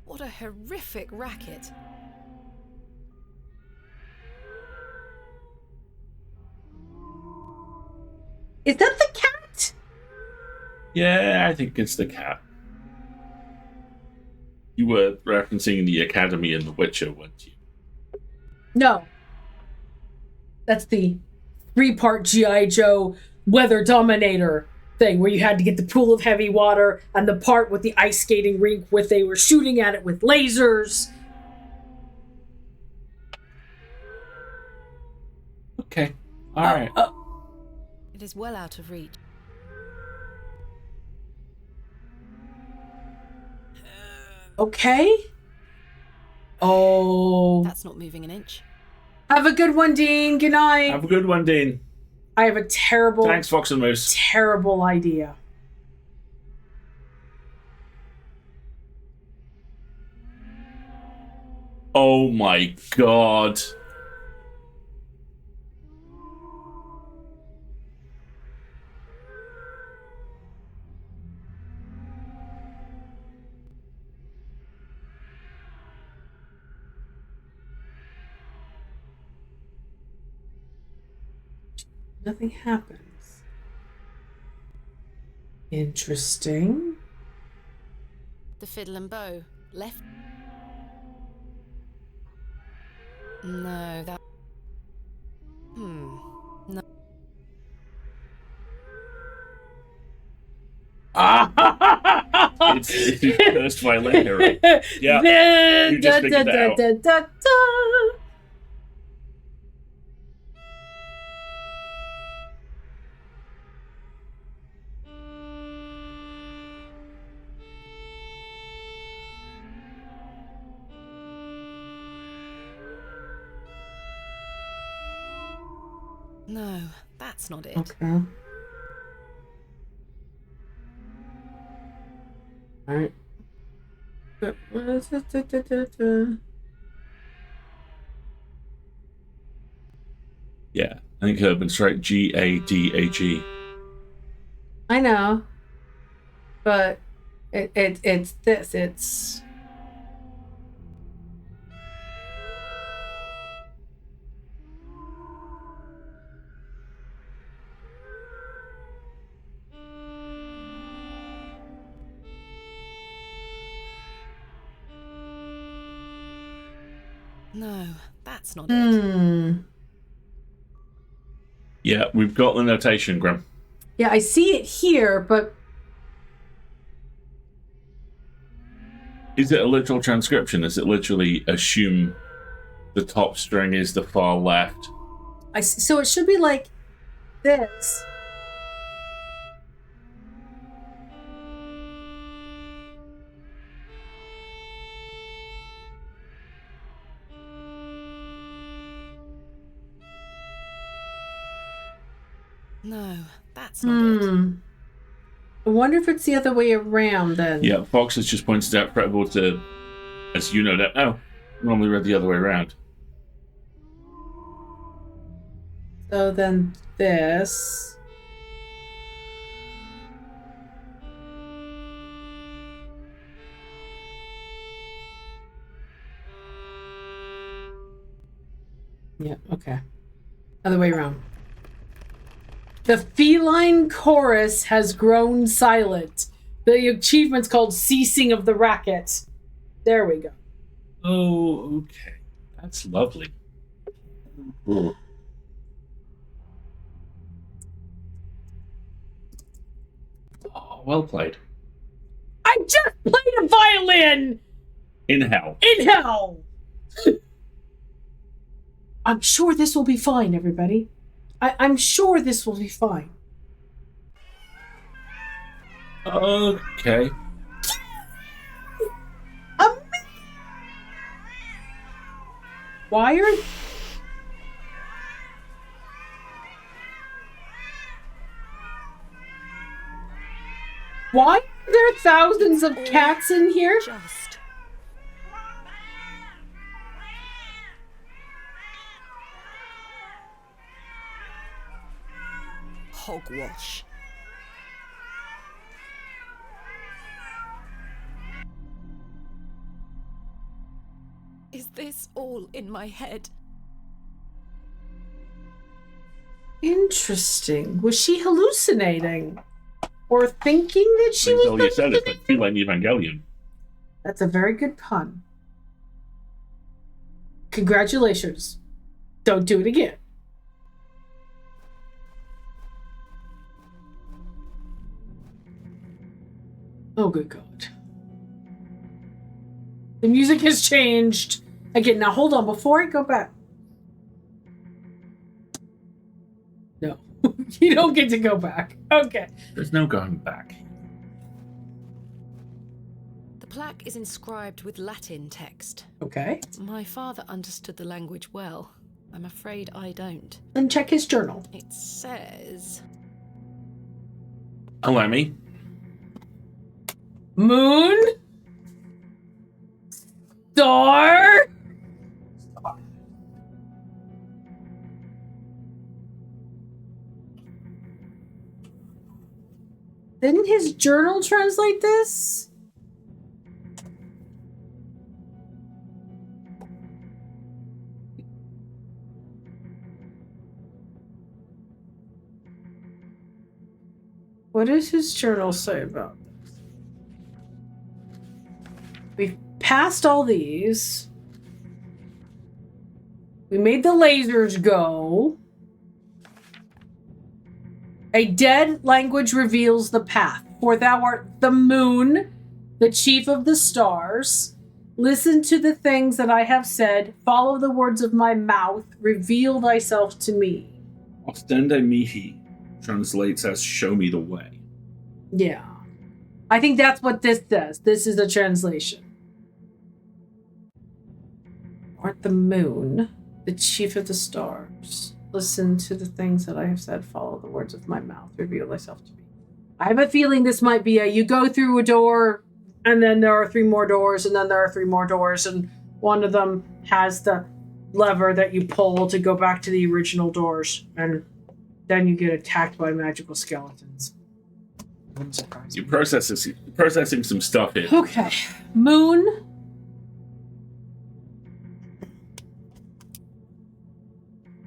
What a horrific racket. Is that the cat? Yeah, I think it's the cat. You were referencing the Academy in The Witcher, weren't you? No. That's the 3-part G.I. Joe Weather Dominator thing where you had to get the pool of heavy water and the part with the ice skating rink where they were shooting at it with lasers. Okay. Alright. It is well out of reach. Okay. Oh. That's not moving an inch. Have a good one, Dean. Good night. Have a good one, Dean. I have a terrible, Thanks, Fox and Moose. terrible idea. Oh my god. Nothing happens. Interesting. The fiddle and bow. Left. No, that. No. It's cursed violin hero. Yeah, you just figured it out. No, that's not it. Okay. Alright. Yeah, I think Urban's right. G-A-D-A-G. I know. But it's this. It's... No, that's not it. Yeah, we've got the notation, Grim. Yeah, I see it here, but... Is it a literal transcription? Is it literally assume the top string is the far left? I see, so it should be like this. No, that's not it. I wonder if it's the other way around then. Yeah, Fox has just pointed out Fretboard to, as you know, that, oh, normally read the other way around. So then this. Yeah, okay. Other way around. The feline chorus has grown silent. The achievement's called Ceasing of the Racket. There we go. Oh, okay. That's lovely. Ooh. Oh, well played. I just played a violin! In hell. In hell! I'm sure this will be fine, everybody. I'm sure this will be fine. Okay. Why are... Why are there thousands of cats in here? Just. Hogwash. Is this all in my head? Interesting. Was she hallucinating? Or thinking that she was all you said is hallucinating? like Feline Evangelion. That's a very good pun. Congratulations. Don't do it again. Oh, good God. The music has changed. Again, now hold on. Before I go back. No. You don't get to go back. Okay. There's no going back. The plaque is inscribed with Latin text. Okay. My father understood the language well. I'm afraid I don't. Then check his journal. It says... Allow me. Moon? Star? Didn't his journal translate this? What does his journal say about this? We've passed all these. We made the lasers go. A dead language reveals the path. For thou art the moon, the chief of the stars. Listen to the things that I have said. Follow the words of my mouth. Reveal thyself to me. Ostende mihi translates as show me the way. Yeah. I think that's what this says. This is a translation. Art the moon, the chief of the stars. Listen to the things that I have said. Follow the words of my mouth. Reveal thyself to me. I have a feeling this might be you go through a door, and then there are 3 more doors, and then there are 3 more doors, and one of them has the lever that you pull to go back to the original doors, and then you get attacked by magical skeletons. I'm surprised. You're processing some stuff here. Okay. Moon.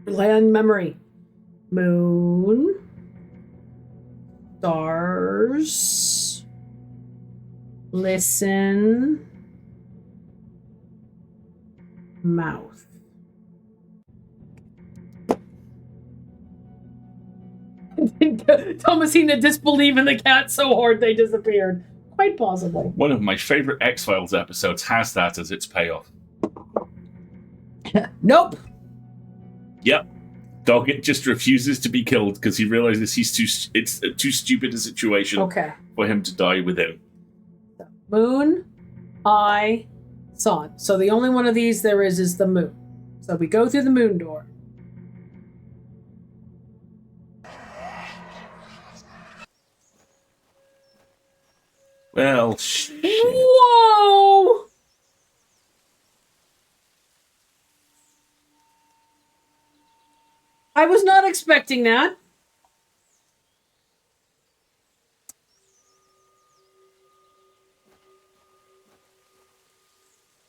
Rely on memory. Moon. Stars. Listen. Mouth. Thomasina disbelieved in the cat so hard they disappeared. Quite possibly. One of my favorite X-Files episodes has that as its payoff. Nope. Yep. Doggett just refuses to be killed because he realizes it's too stupid a situation for him to die within. Moon, eye, sun. So the only one of these there is the moon. So we go through the moon door. Well, shit. Whoa! I was not expecting that.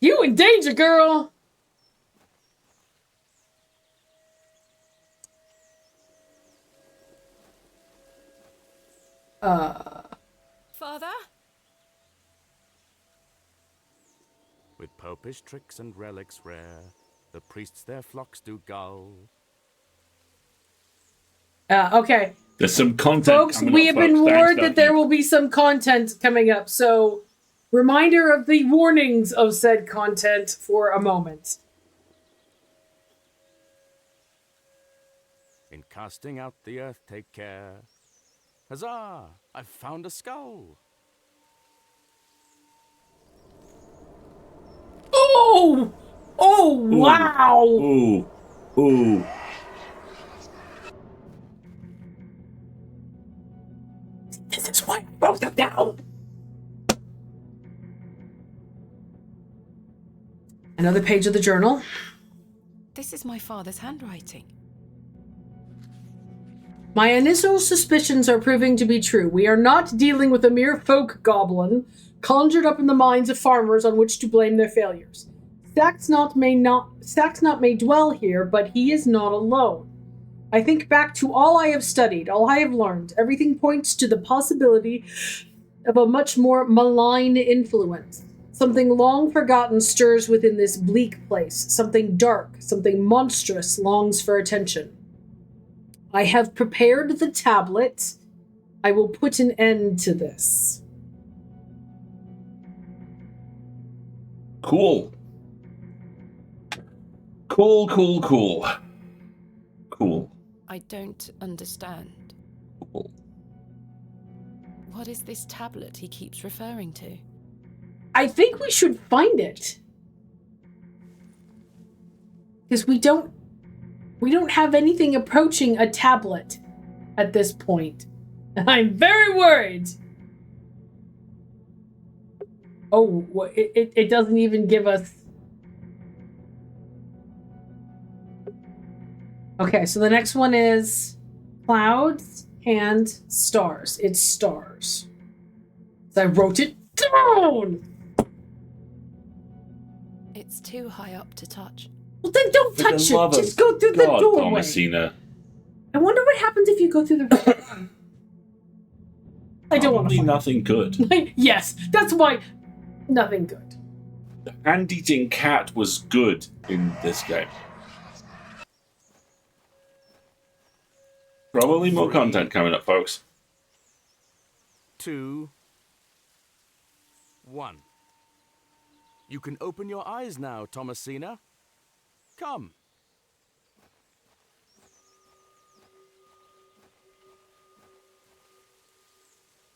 You in danger, girl. Father? With popish tricks and relics rare, the priests their flocks do gull. Okay. There's some content Folks, coming we up, have been folks. warned Thanks, that there will be some content coming up, so reminder of the warnings of said content for a moment. In casting out the earth take care. Huzzah! I've found a skull! Oh! Oh, wow! Ooh. Ooh. This is why I wrote them down. Another page of the journal. This is my father's handwriting. My initial suspicions are proving to be true. We are not dealing with a mere folk goblin conjured up in the minds of farmers on which to blame their failures. Saxnot may dwell here, but he is not alone. I think back to all I have studied, all I have learned. Everything points to the possibility of a much more malign influence. Something long forgotten stirs within this bleak place. Something dark, something monstrous longs for attention. I have prepared the tablet. I will put an end to this. Cool. Cool. I don't understand. Cool. What is this tablet he keeps referring to? I think we should find it. Because we don't have anything approaching a tablet at this point. And I'm very worried. Oh, it doesn't even give us... Okay, so the next one is clouds, hand stars. It's stars. So I wrote it down. It's too high up to touch. Well, then don't For the touch love it. of Just go through the God, doorway. Thomasina. I wonder what happens if you go through the. I don't want Probably to. nothing good. Yes, that's why. Nothing good. The hand-eating cat was good in this game. Probably more 3, content coming up, folks. 2, 1. You can open your eyes now, Thomasina. Come.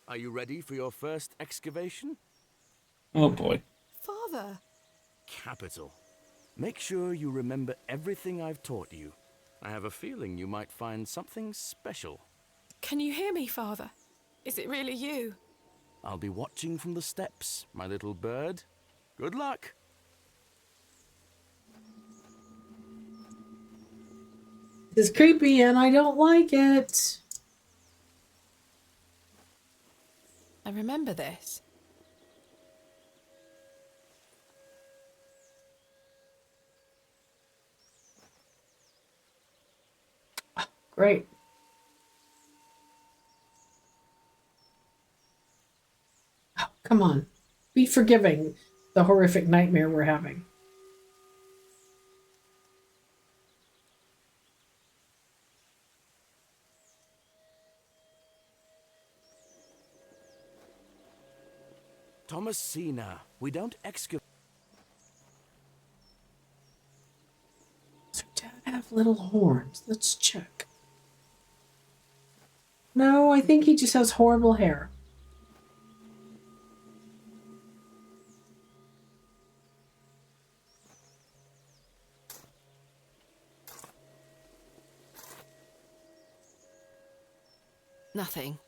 Are you ready for your first excavation? Oh boy. Father! Capital. Make sure you remember everything I've taught you. I have a feeling you might find something special. Can you hear me, Father? Is it really you? I'll be watching from the steps, my little bird. Good luck. This is creepy and I don't like it. I remember this. Great. Oh, come on. Be forgiving the horrific nightmare we're having. Thomasina, we don't excavate. Does her dad have little horns? Let's check. No, I think he just has horrible hair. Nothing.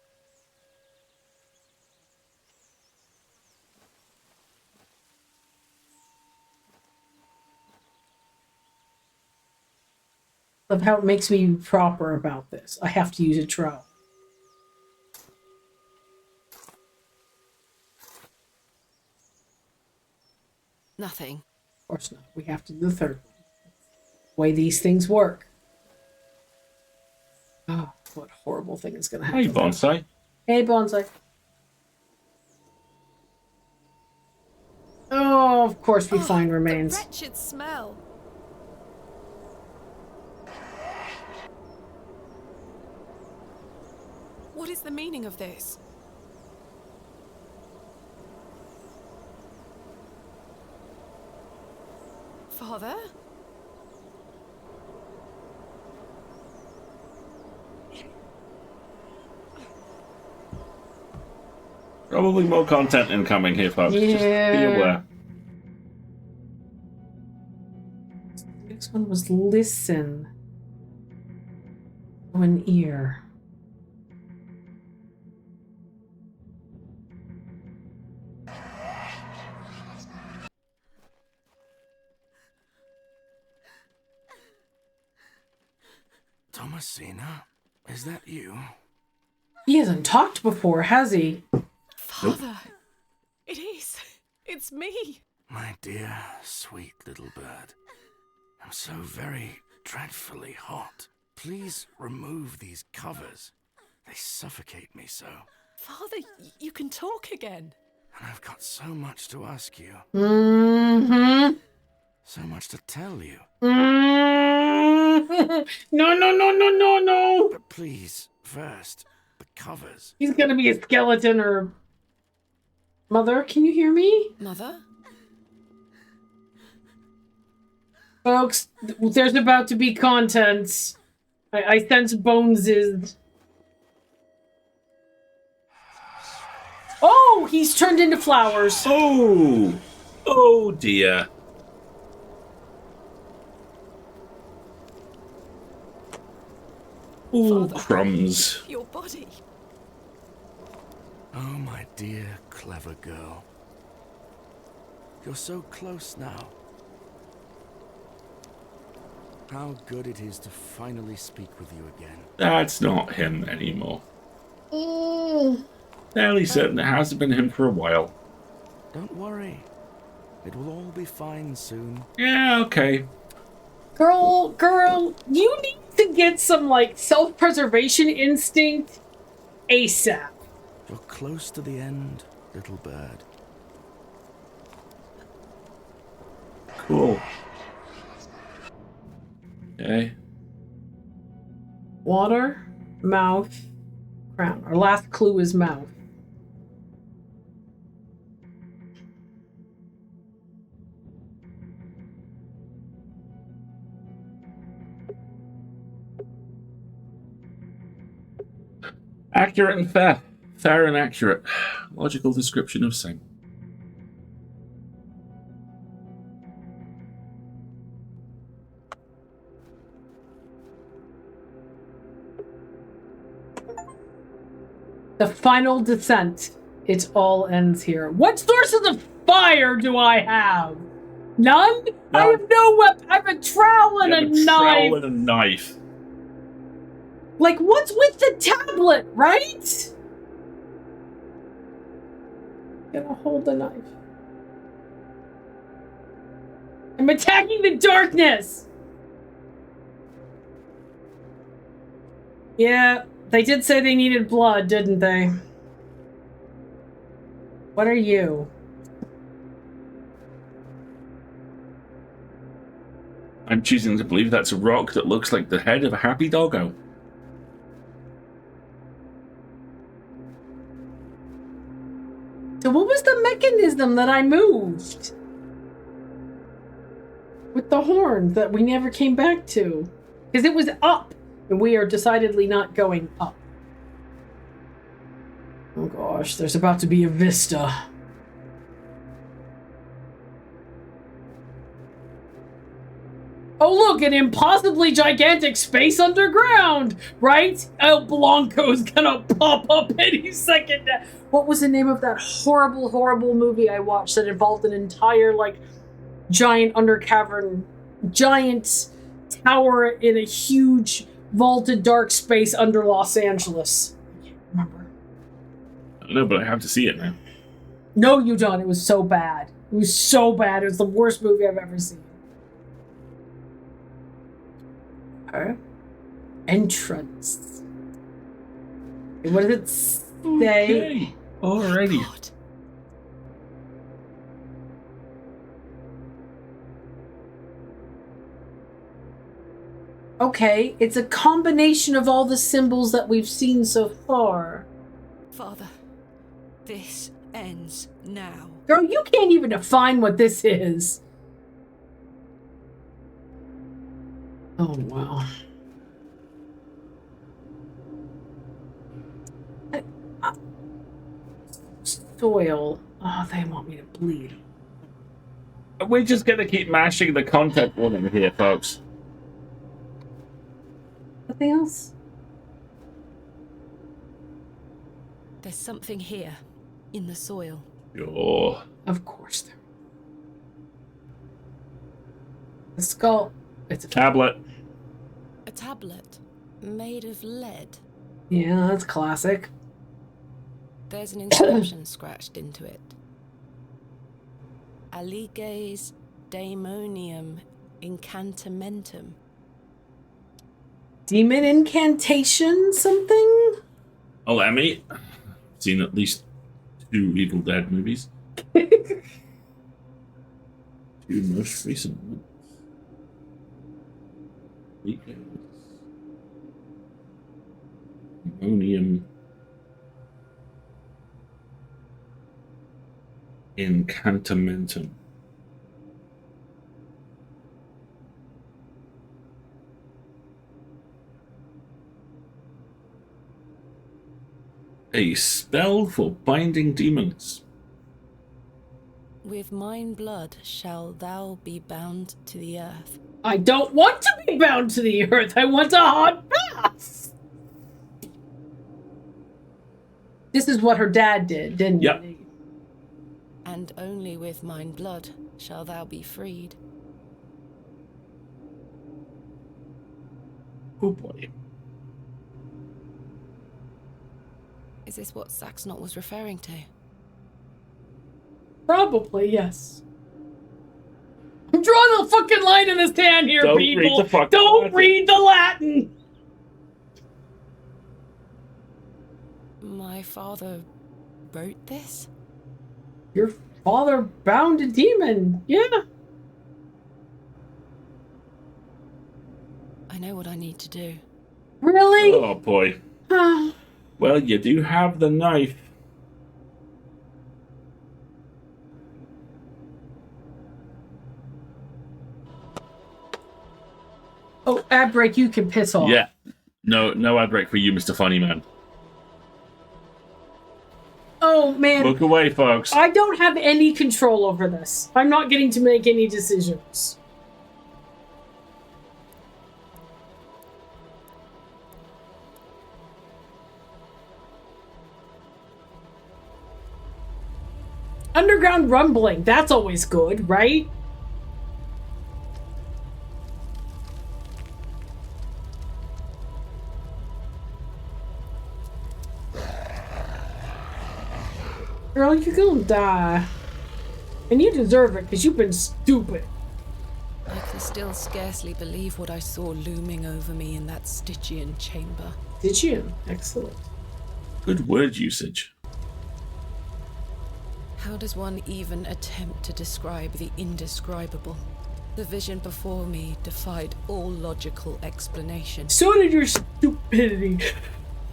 Of how it makes me proper about this. I have to use a trowel. Nothing. Of course not. We have to do the third one. Way these things work. Oh, what horrible thing is going to happen. Hey, Bonsai. Hey, Bonsai. Oh, of course we find remains. The wretched smell. What is the meaning of this? Father? Probably more content incoming here, folks. Just be Yeah. aware. The next one was listen. Oh, an ear. Thomasina, is that you? He hasn't talked before, has he? Father! It is. It's me. My dear, sweet little bird. I'm so very dreadfully hot. Please remove these covers. They suffocate me so. Father, you can talk again. And I've got so much to ask you. Mm-hmm. So much to tell you. Mm-hmm. No. But please, first, the covers. He's gonna be a skeleton or... Mother, can you hear me? Mother? Folks, there's about to be content. I sense Boneses. Oh, he's turned into flowers. Oh dear. Ooh, Father. crumbs. Your body. Oh, my dear, clever girl. You're so close now. How good it is to finally speak with you again. That's not him anymore. Fairly certain it hasn't been him for a while. Don't worry. It will all be fine soon. Yeah, okay. Girl, you need to get some, like, self-preservation instinct ASAP. You're close to the end, little bird. Cool. Okay. Water, mouth, crown. Our last clue is mouth. Accurate and fair. Fair and accurate. Logical description of same. The final descent. It all ends here. What sources of fire do I have? None? I have no weapon. I have a trowel and a knife. Trowel and a knife. Like, what's with the tablet, right? Gonna hold the knife. I'm attacking the darkness! Yeah, they did say they needed blood, didn't they? What are you? I'm choosing to believe that's a rock that looks like the head of a happy doggo. So what was the mechanism that I moved? With the horn that we never came back to? Because it was up, and we are decidedly not going up. Oh gosh, there's about to be a vista. Oh look, an impossibly gigantic space underground, right? El Blanco's gonna pop up any second now. What was the name of that horrible, horrible movie I watched that involved an entire, like, giant undercavern, giant tower in a huge vaulted dark space under Los Angeles? I can't remember. I don't know, but I have to see it now. No, you don't. It was so bad. It was so bad. It was the worst movie I've ever seen. Okay. Entrance. What did it say? Okay. Alrighty. God. Okay, it's a combination of all the symbols that we've seen so far. Father, this ends now. Girl, you can't even define what this is. Oh, wow. Soil. Oh, they want me to bleed. We're just gonna keep mashing the content warning here, folks. Nothing else? There's something here, in the soil. Oh. Of course there. The skull. It's a Tablet. A tablet made of lead. Yeah, that's classic. There's an inscription scratched into it. Aliges daemonium incantamentum. Demon incantation something? Oh, let me. Seen at least 2 Evil Dead movies. 2 most recent ones. Ammonium incantamentum. A spell for binding demons. With mine blood shall thou be bound to the earth. I don't want to be bound to the earth. I want a hot bath. This is what her dad did, didn't Yep. he? And only with mine blood shall thou be freed. Oh boy. Is this what Saxnot was referring to? Probably, yes. I'm drawing a fucking line in the sand here, Don't people. read the fucking Don't Latin. read the Latin. My father wrote this? Your father bound a demon. Yeah. I know what I need to do. Really? Oh boy. Well, you do have the knife. Oh, ad break, you can piss off. Yeah. No ad break for you, Mr. Funny Man. Oh, man. Look away, folks. I don't have any control over this. I'm not getting to make any decisions. Underground rumbling. That's always good, right? Girl, you're gonna die. And you deserve it, because you've been stupid. I can still scarcely believe what I saw looming over me in that Stygian chamber. Did you? Excellent. Good word usage. How does one even attempt to describe the indescribable? The vision before me defied all logical explanation. So did your stupidity.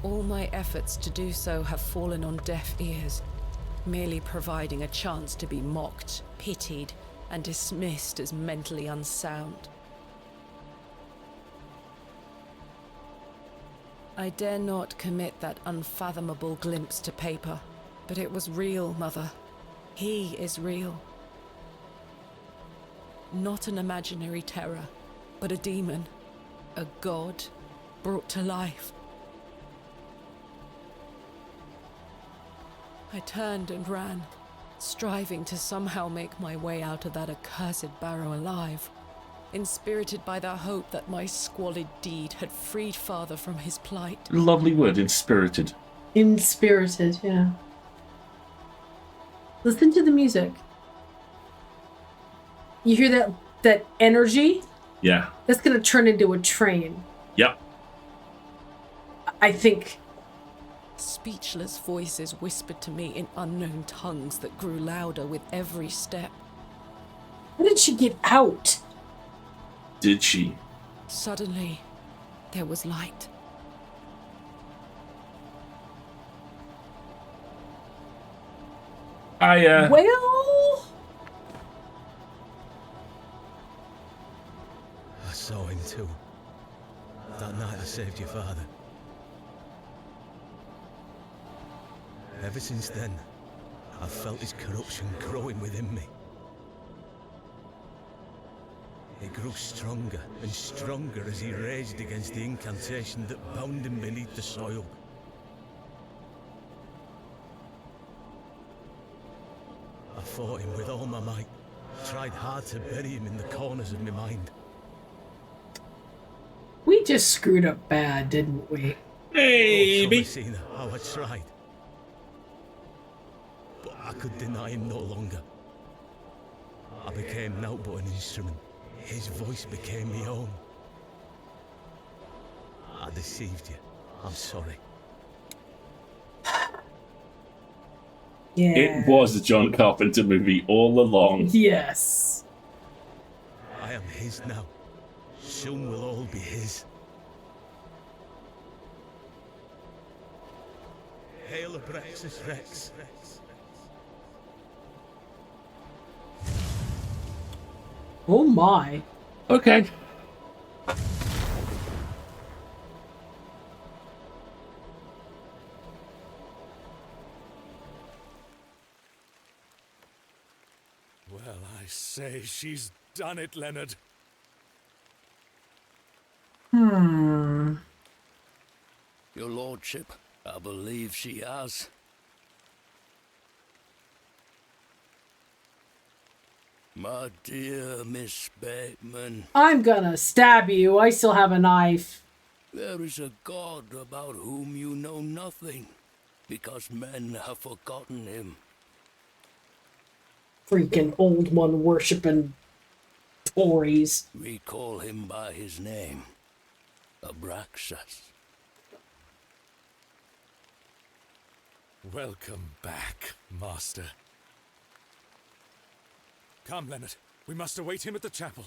All my efforts to do so have fallen on deaf ears, merely providing a chance to be mocked, pitied, and dismissed as mentally unsound. I dare not commit that unfathomable glimpse to paper, but it was real, Mother. He is real. Not an imaginary terror, but a demon, a god brought to life. I turned and ran, striving to somehow make my way out of that accursed barrow alive, inspirited by the hope that my squalid deed had freed Father from his plight. Lovely word, inspirited. Inspirited, yeah. Listen to the music. You hear that energy? Yeah. That's gonna turn into a train. Yep. I think. Speechless voices whispered to me in unknown tongues that grew louder with every step. How did she get out? Did she? Suddenly, there was light. Well... I saw him too. That night I saved your father. Ever since then, I've felt his corruption growing within me. It grew stronger and stronger as he raged against the incantation that bound him beneath the soil. I fought him with all my might, tried hard to bury him in the corners of my mind. We just screwed up bad, didn't we? Maybe. Oh, Thomasina, how I tried. But I could deny him no longer. I became naught but an instrument. His voice became my own. I deceived you. I'm sorry. Yeah. It was a John Carpenter movie all along. Yes. I am his now. Soon we'll all be his. Hail Abraxas Rex. Oh my. Okay. Well, I say she's done it, Leonard. Your lordship, I believe she has. My dear Miss Bateman, I'm gonna stab you. I still have a knife. there is a god about whom you know nothing. because men have forgotten him. Freaking old one worshipping Tories. We call him by his name, Abraxas. Welcome back, Master. Come, Leonard. We must await him at the chapel.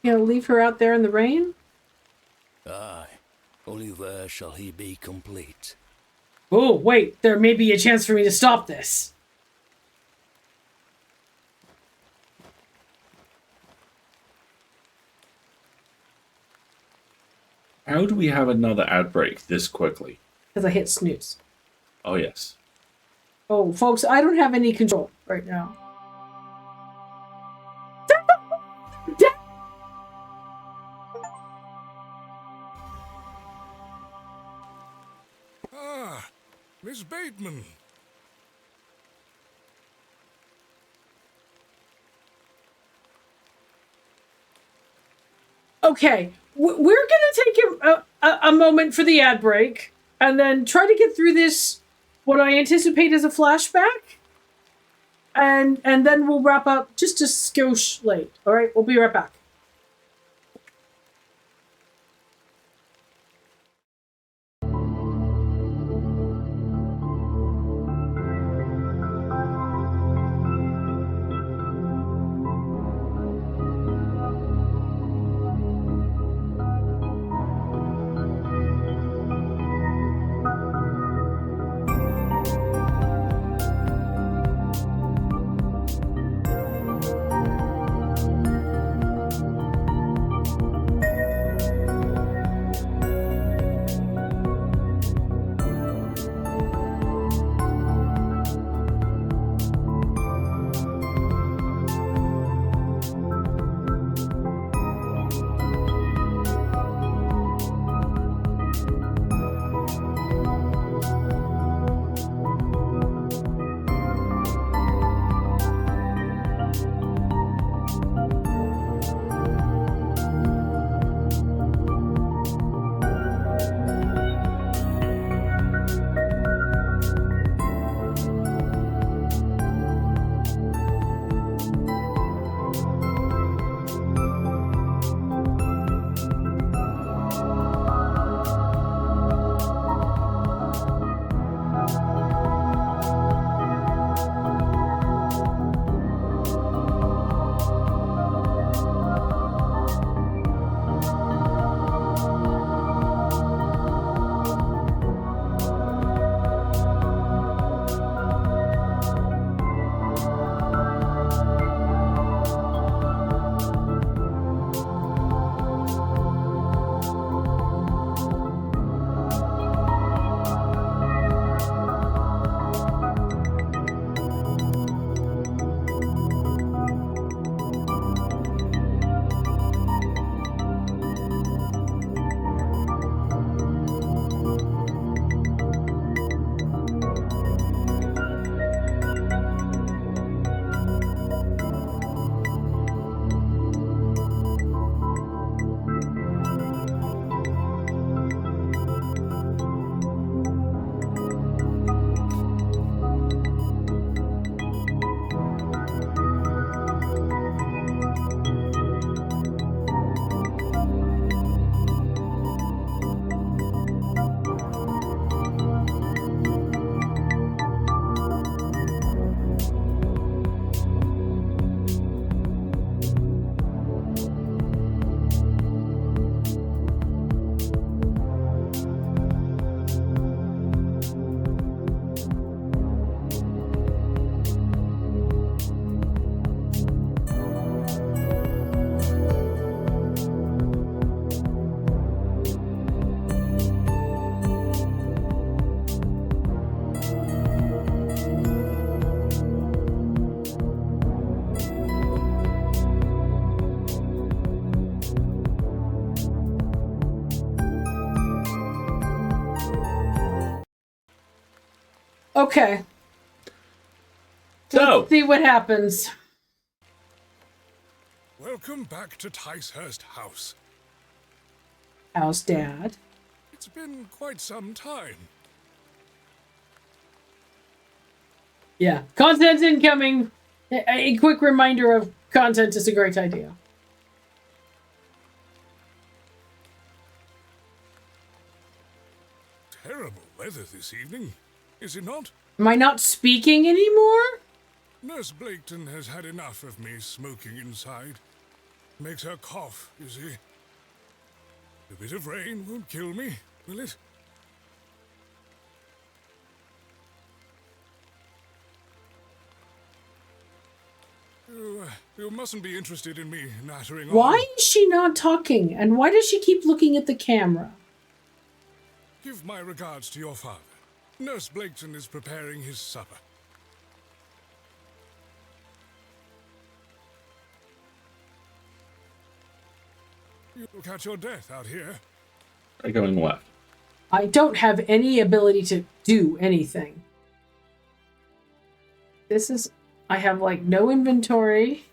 You know, leave her out there in the rain? Aye, only there shall he be complete. Oh, wait, there may be a chance for me to stop this. How do we have another outbreak this quickly? Because I hit snooze. Oh, yes. Oh, folks, I don't have any control right now. Ah, Miss Bateman. Okay, we're going to take a moment for the ad break and then try to get through this, what I anticipate is a flashback. And then we'll wrap up just a skosh late. All right, we'll be right back. Okay. So, Let's see what happens. Welcome back to Ticehurst House. How's Dad? It's been quite some time. Yeah. Content incoming. A quick reminder of content is a great idea. Terrible weather this evening, is it not? Am I not speaking anymore? Nurse Blaketon has had enough of me smoking inside. Makes her cough, you see. A bit of rain won't kill me, will it? You mustn't be interested in me nattering on. Why is she not talking? And why does she keep looking at the camera? Give my regards to your father. Nurse Blaketon is preparing his supper. You'll catch your death out here. They're going left. I don't have any ability to do anything. This is... I have, like, no inventory.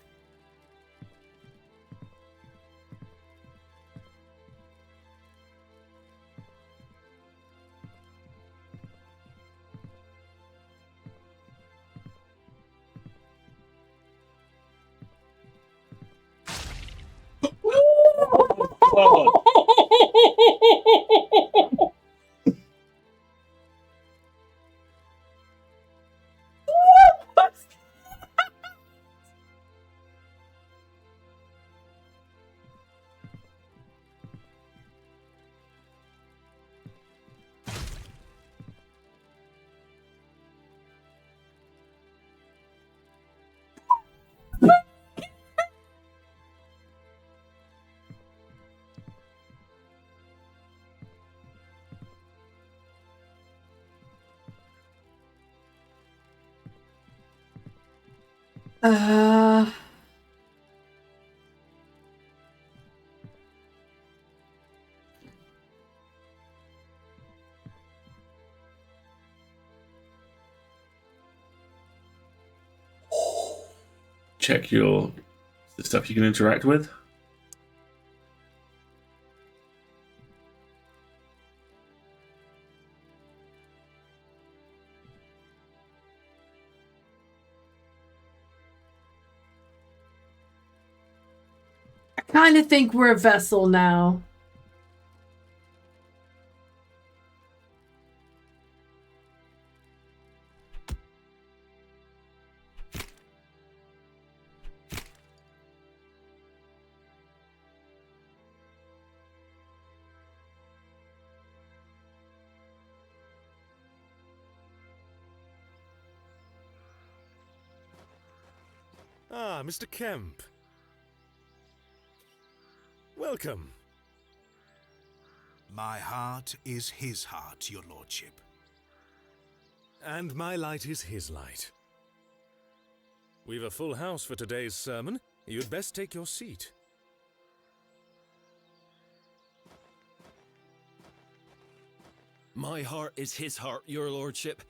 Check the stuff you can interact with. I kind of think we're a vessel now. Ah, Mr. Kemp. Welcome. My heart is his heart, your lordship. And my light is his light. We've a full house for today's sermon. You'd best take your seat. My heart is his heart, your lordship.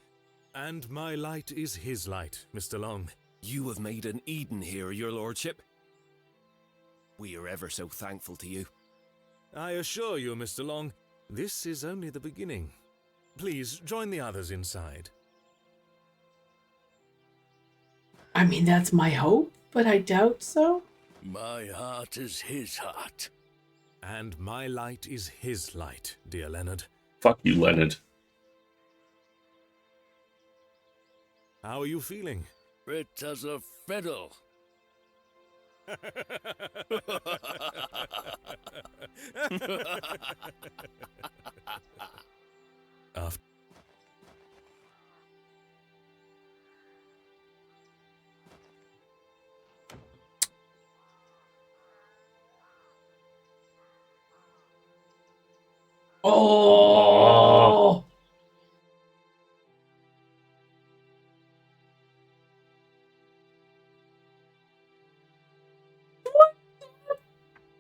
And my light is his light, Mr. Long. You have made an Eden here, your lordship. We are ever so thankful to you. I assure you, Mr. Long, this is only the beginning. Please, join the others inside. I mean, that's my hope, but I doubt so. My heart is his heart. And my light is his light, dear Leonard. Fuck you, Leonard. How are you feeling? Fit as a fiddle. After Oh!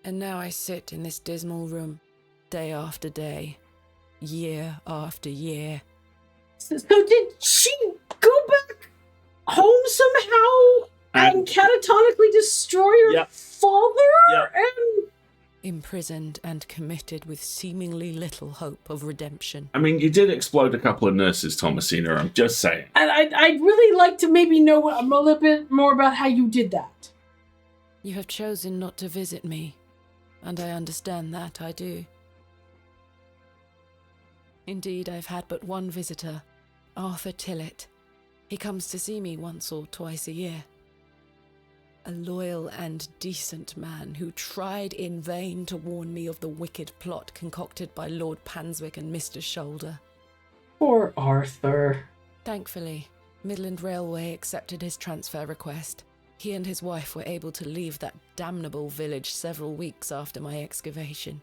And now I sit in this dismal room, day after day, year after year. So did she go back home somehow and catatonically destroy her Yep. father? Yep. And imprisoned and committed with seemingly little hope of redemption. I mean, you did explode a couple of nurses, Thomasina, I'm just saying. And I'd really like to maybe know a little bit more about how you did that. You have chosen not to visit me, and I understand that, I do. Indeed, I've had but one visitor, Arthur Tillett. He comes to see me once or twice a year. A loyal and decent man who tried in vain to warn me of the wicked plot concocted by Lord Panswick and Mr. Shoulder. Poor Arthur. Thankfully, Midland Railway accepted his transfer request. He and his wife were able to leave that damnable village several weeks after my excavation.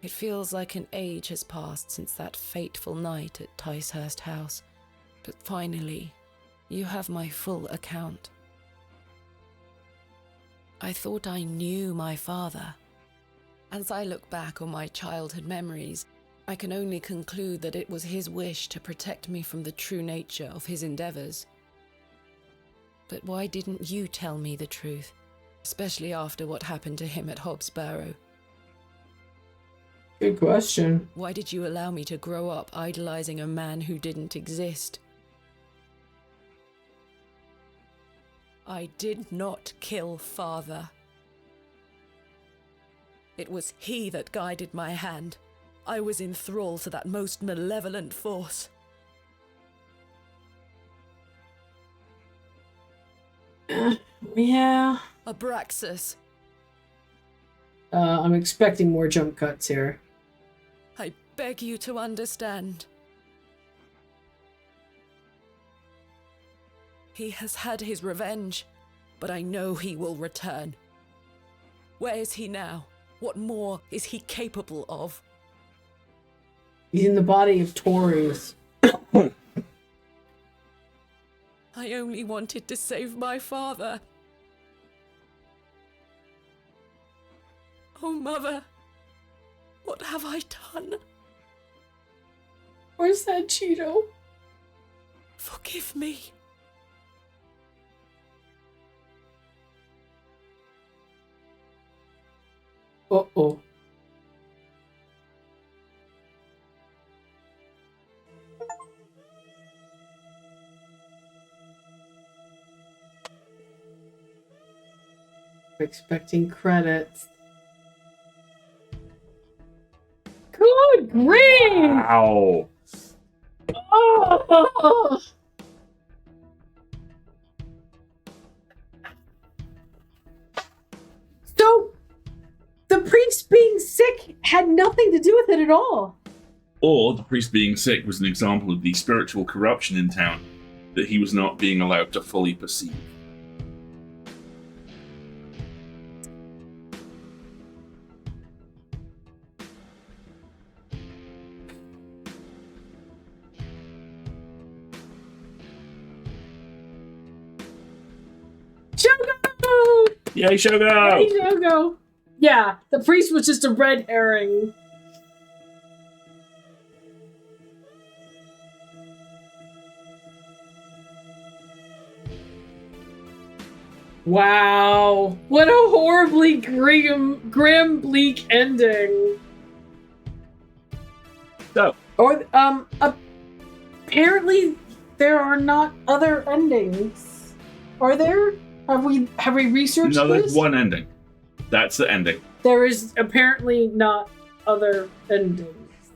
It feels like an age has passed since that fateful night at Ticehurst House, but finally, you have my full account. I thought I knew my father. As I look back on my childhood memories, I can only conclude that it was his wish to protect me from the true nature of his endeavors. But why didn't you tell me the truth, especially after what happened to him at HOB'S Barrow? Good question. Why did you allow me to grow up idolizing a man who didn't exist? I did not kill father. It was he that guided my hand. I was in thrall to that most malevolent force. Yeah. Abraxas. I'm expecting more jump cuts here. I beg you to understand. He has had his revenge, but I know he will return. Where is he now? What more is he capable of? He's in the body of Taurus. I only wanted to save my father. Oh, Mother, what have I done? Where's that Cheeto? Forgive me. Uh-oh. Expecting credits. Good grief! Wow. Oh! So, the priest being sick had nothing to do with it at all. Or the priest being sick was an example of the spiritual corruption in town that he was not being allowed to fully perceive. Shogo! Yay, Shogo! Hey, Shogo! Yeah, the priest was just a red herring. Wow, what a horribly grim, bleak ending. So, Or, apparently there are not other endings. Are there? Have we researched no, this? there's one ending. That's the ending. There is apparently not other endings.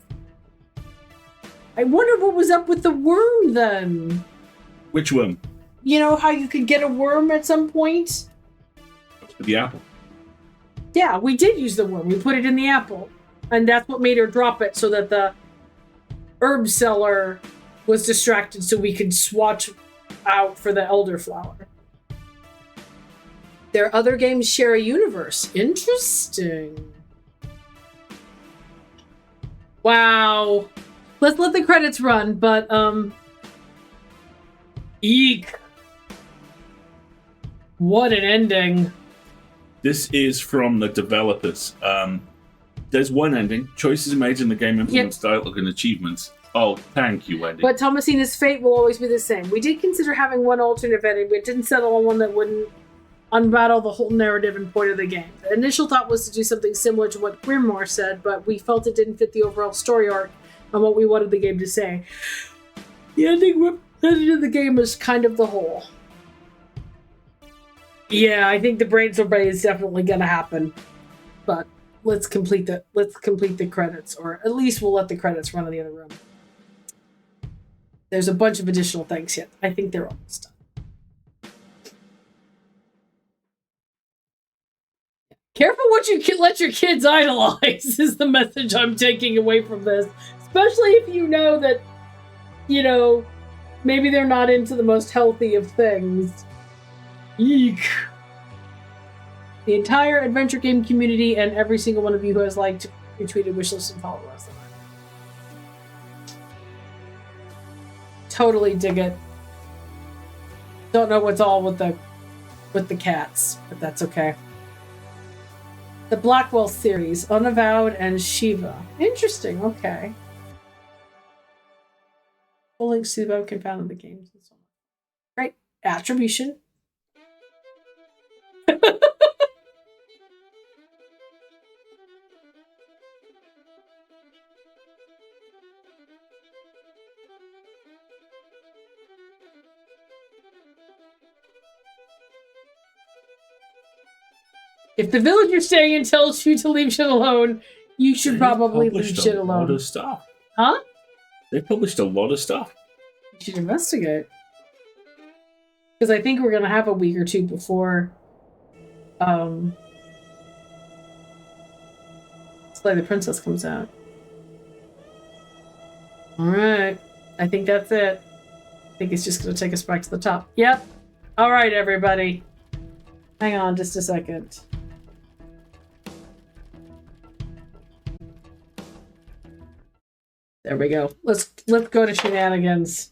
I wonder what was up with the worm then. Which one? You know how you could get a worm at some point? The apple. Yeah, we did use the worm. We put it in the apple. And that's what made her drop it, so that the herb seller was distracted so we could swatch out for the elderflower. Their other games share a universe. Interesting. Wow. Let's let the credits run, but, eek. What an ending. This is from the developers. There's one ending. Choices made in the game influence dialogue and achievements. Oh, thank you, Wendy. But Thomasina's fate will always be the same. We did consider having one alternate ending, but didn't settle on one that wouldn't unravel the whole narrative and point of the game. The initial thought was to do something similar to what Grimoire said, but we felt it didn't fit the overall story arc and what we wanted the game to say. The ending of the game is kind of the whole. Yeah, I think the brain sorbet is definitely gonna happen, but let's complete the credits, or at least we'll let the credits run in the other room. There's a bunch of additional things yet. I think they're almost done. Careful what you let your kids idolize is the message I'm taking away from this. Especially if you know that, maybe they're not into the most healthy of things. Eek. The entire adventure game community and every single one of you who has liked, retweeted, wishlist, and followed us. Totally dig it. Don't know what's all with the cats, but that's okay. The Blackwell series, Unavowed and Shiva. Interesting, okay. Full links to the above can be found in the games and so on. Great. Attribution. If the villager staying in tells you to leave shit alone, you should probably leave shit alone. A lot of stuff. Huh? They published a lot of stuff. You should investigate. Because I think we're going to have a week or two before Slay the Princess comes out. Alright. I think that's it. I think it's just going to take us back to the top. Yep. Alright, everybody. Hang on just a second. There we go. Let's go to shenanigans.